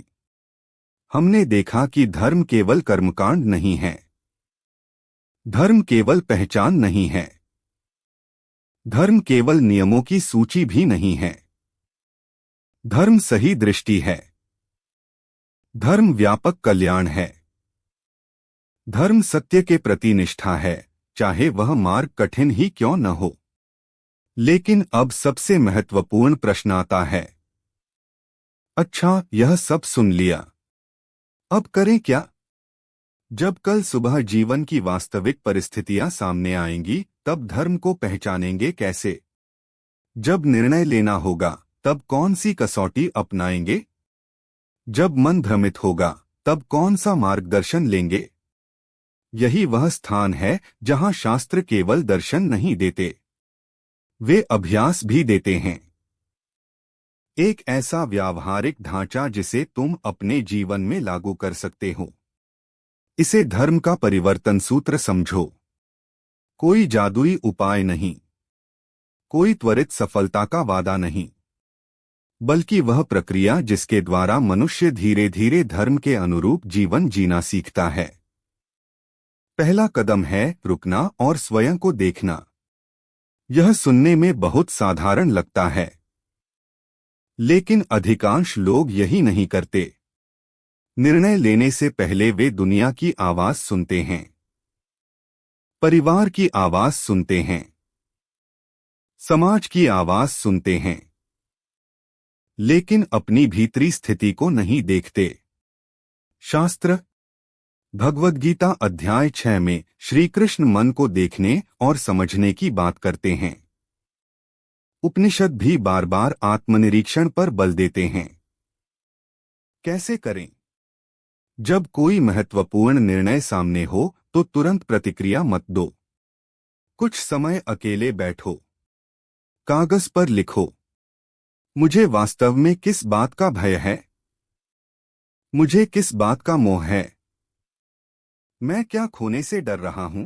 हमने देखा कि धर्म केवल कर्मकांड नहीं है, धर्म केवल पहचान नहीं है, धर्म केवल नियमों की सूची भी नहीं है। धर्म सही दृष्टि है, धर्म व्यापक कल्याण है, धर्म सत्य के प्रति निष्ठा है, चाहे वह मार्ग कठिन ही क्यों न हो। लेकिन अब सबसे महत्वपूर्ण प्रश्न आता है, अच्छा यह सब सुन लिया, अब करें क्या? जब कल सुबह जीवन की वास्तविक परिस्थितियां सामने आएंगी तब धर्म को पहचानेंगे कैसे? जब निर्णय लेना होगा तब कौन सी कसौटी अपनाएंगे? जब मन भ्रमित होगा तब कौन सा मार्गदर्शन लेंगे? यही वह स्थान है जहां शास्त्र केवल दर्शन नहीं देते, वे अभ्यास भी देते हैं। एक ऐसा व्यावहारिक ढांचा जिसे तुम अपने जीवन में लागू कर सकते हो। इसे धर्म का परिवर्तन सूत्र समझो। कोई जादुई उपाय नहीं, कोई त्वरित सफलता का वादा नहीं, बल्कि वह प्रक्रिया जिसके द्वारा मनुष्य धीरे धीरे धर्म के अनुरूप जीवन जीना सीखता है। पहला कदम है रुकना और स्वयं को देखना। यह सुनने में बहुत साधारण लगता है, लेकिन अधिकांश लोग यही नहीं करते। निर्णय लेने से पहले वे दुनिया की आवाज सुनते हैं, परिवार की आवाज सुनते हैं, समाज की आवाज सुनते हैं, लेकिन अपनी भीतरी स्थिति को नहीं देखते। शास्त्र भगवद गीता अध्याय 6 में श्री कृष्ण मन को देखने और समझने की बात करते हैं। उपनिषद भी बार बार आत्मनिरीक्षण पर बल देते हैं। कैसे करें? जब कोई महत्वपूर्ण निर्णय सामने हो तो तुरंत प्रतिक्रिया मत दो। कुछ समय अकेले बैठो, कागज पर लिखो, मुझे वास्तव में किस बात का भय है? मुझे किस बात का मोह है? मैं क्या खोने से डर रहा हूं?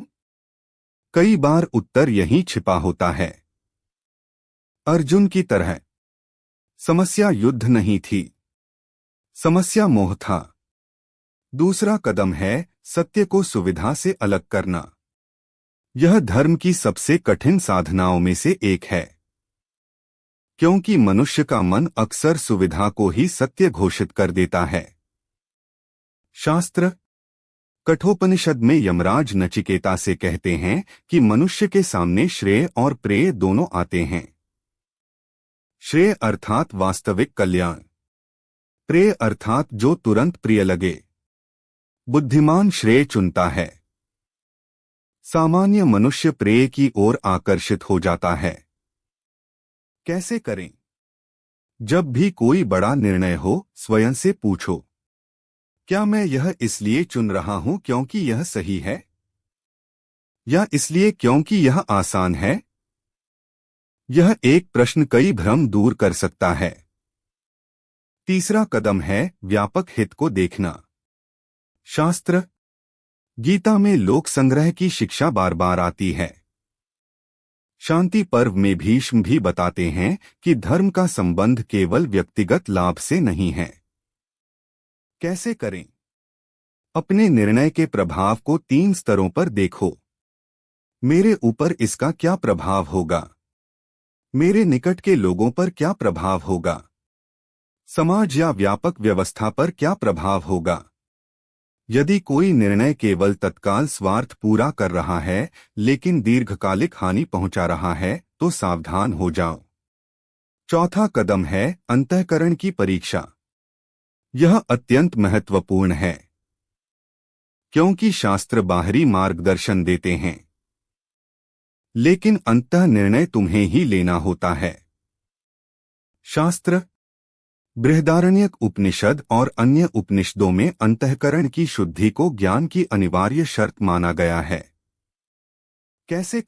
कई बार उत्तर यहीं छिपा होता है। अर्जुन की तरह समस्या युद्ध नहीं थी, समस्या मोह था। दूसरा कदम है सत्य को सुविधा से अलग करना। यह धर्म की सबसे कठिन साधनाओं में से एक है, क्योंकि मनुष्य का मन अक्सर सुविधा को ही सत्य घोषित कर देता है। शास्त्र कठोपनिषद में यमराज नचिकेता से कहते हैं कि मनुष्य के सामने श्रेय और प्रेय दोनों आते हैं। श्रेय अर्थात वास्तविक कल्याण, प्रेय अर्थात जो तुरंत प्रिय लगे। बुद्धिमान श्रेय चुनता है, सामान्य मनुष्य प्रेय की ओर आकर्षित हो जाता है। कैसे करें? जब भी कोई बड़ा निर्णय हो, स्वयं से पूछो, क्या मैं यह इसलिए चुन रहा हूं क्योंकि यह सही है, या इसलिए क्योंकि यह आसान है? यह एक प्रश्न कई भ्रम दूर कर सकता है। तीसरा कदम है व्यापक हित को देखना। शास्त्र गीता में लोक संग्रह की शिक्षा बार बार आती है। शांति पर्व में भीष्म भी बताते हैं कि धर्म का संबंध केवल व्यक्तिगत लाभ से नहीं है। कैसे करें? अपने निर्णय के प्रभाव को 3 स्तरों पर देखो। मेरे ऊपर इसका क्या प्रभाव होगा? मेरे निकट के लोगों पर क्या प्रभाव होगा? समाज या व्यापक व्यवस्था पर क्या प्रभाव होगा? यदि कोई निर्णय केवल तत्काल स्वार्थ पूरा कर रहा है लेकिन दीर्घकालिक हानि पहुंचा रहा है तो सावधान हो जाओ। चौथा कदम है अंतःकरण की परीक्षा। यह अत्यंत महत्वपूर्ण है, क्योंकि शास्त्र बाहरी मार्गदर्शन देते हैं, लेकिन अंतः निर्णय तुम्हें ही लेना होता है। शास्त्र बृहदारण्यक उपनिषद और अन्य उपनिषदों में अंतःकरण की शुद्धि को ज्ञान की अनिवार्य शर्त माना गया है। कैसे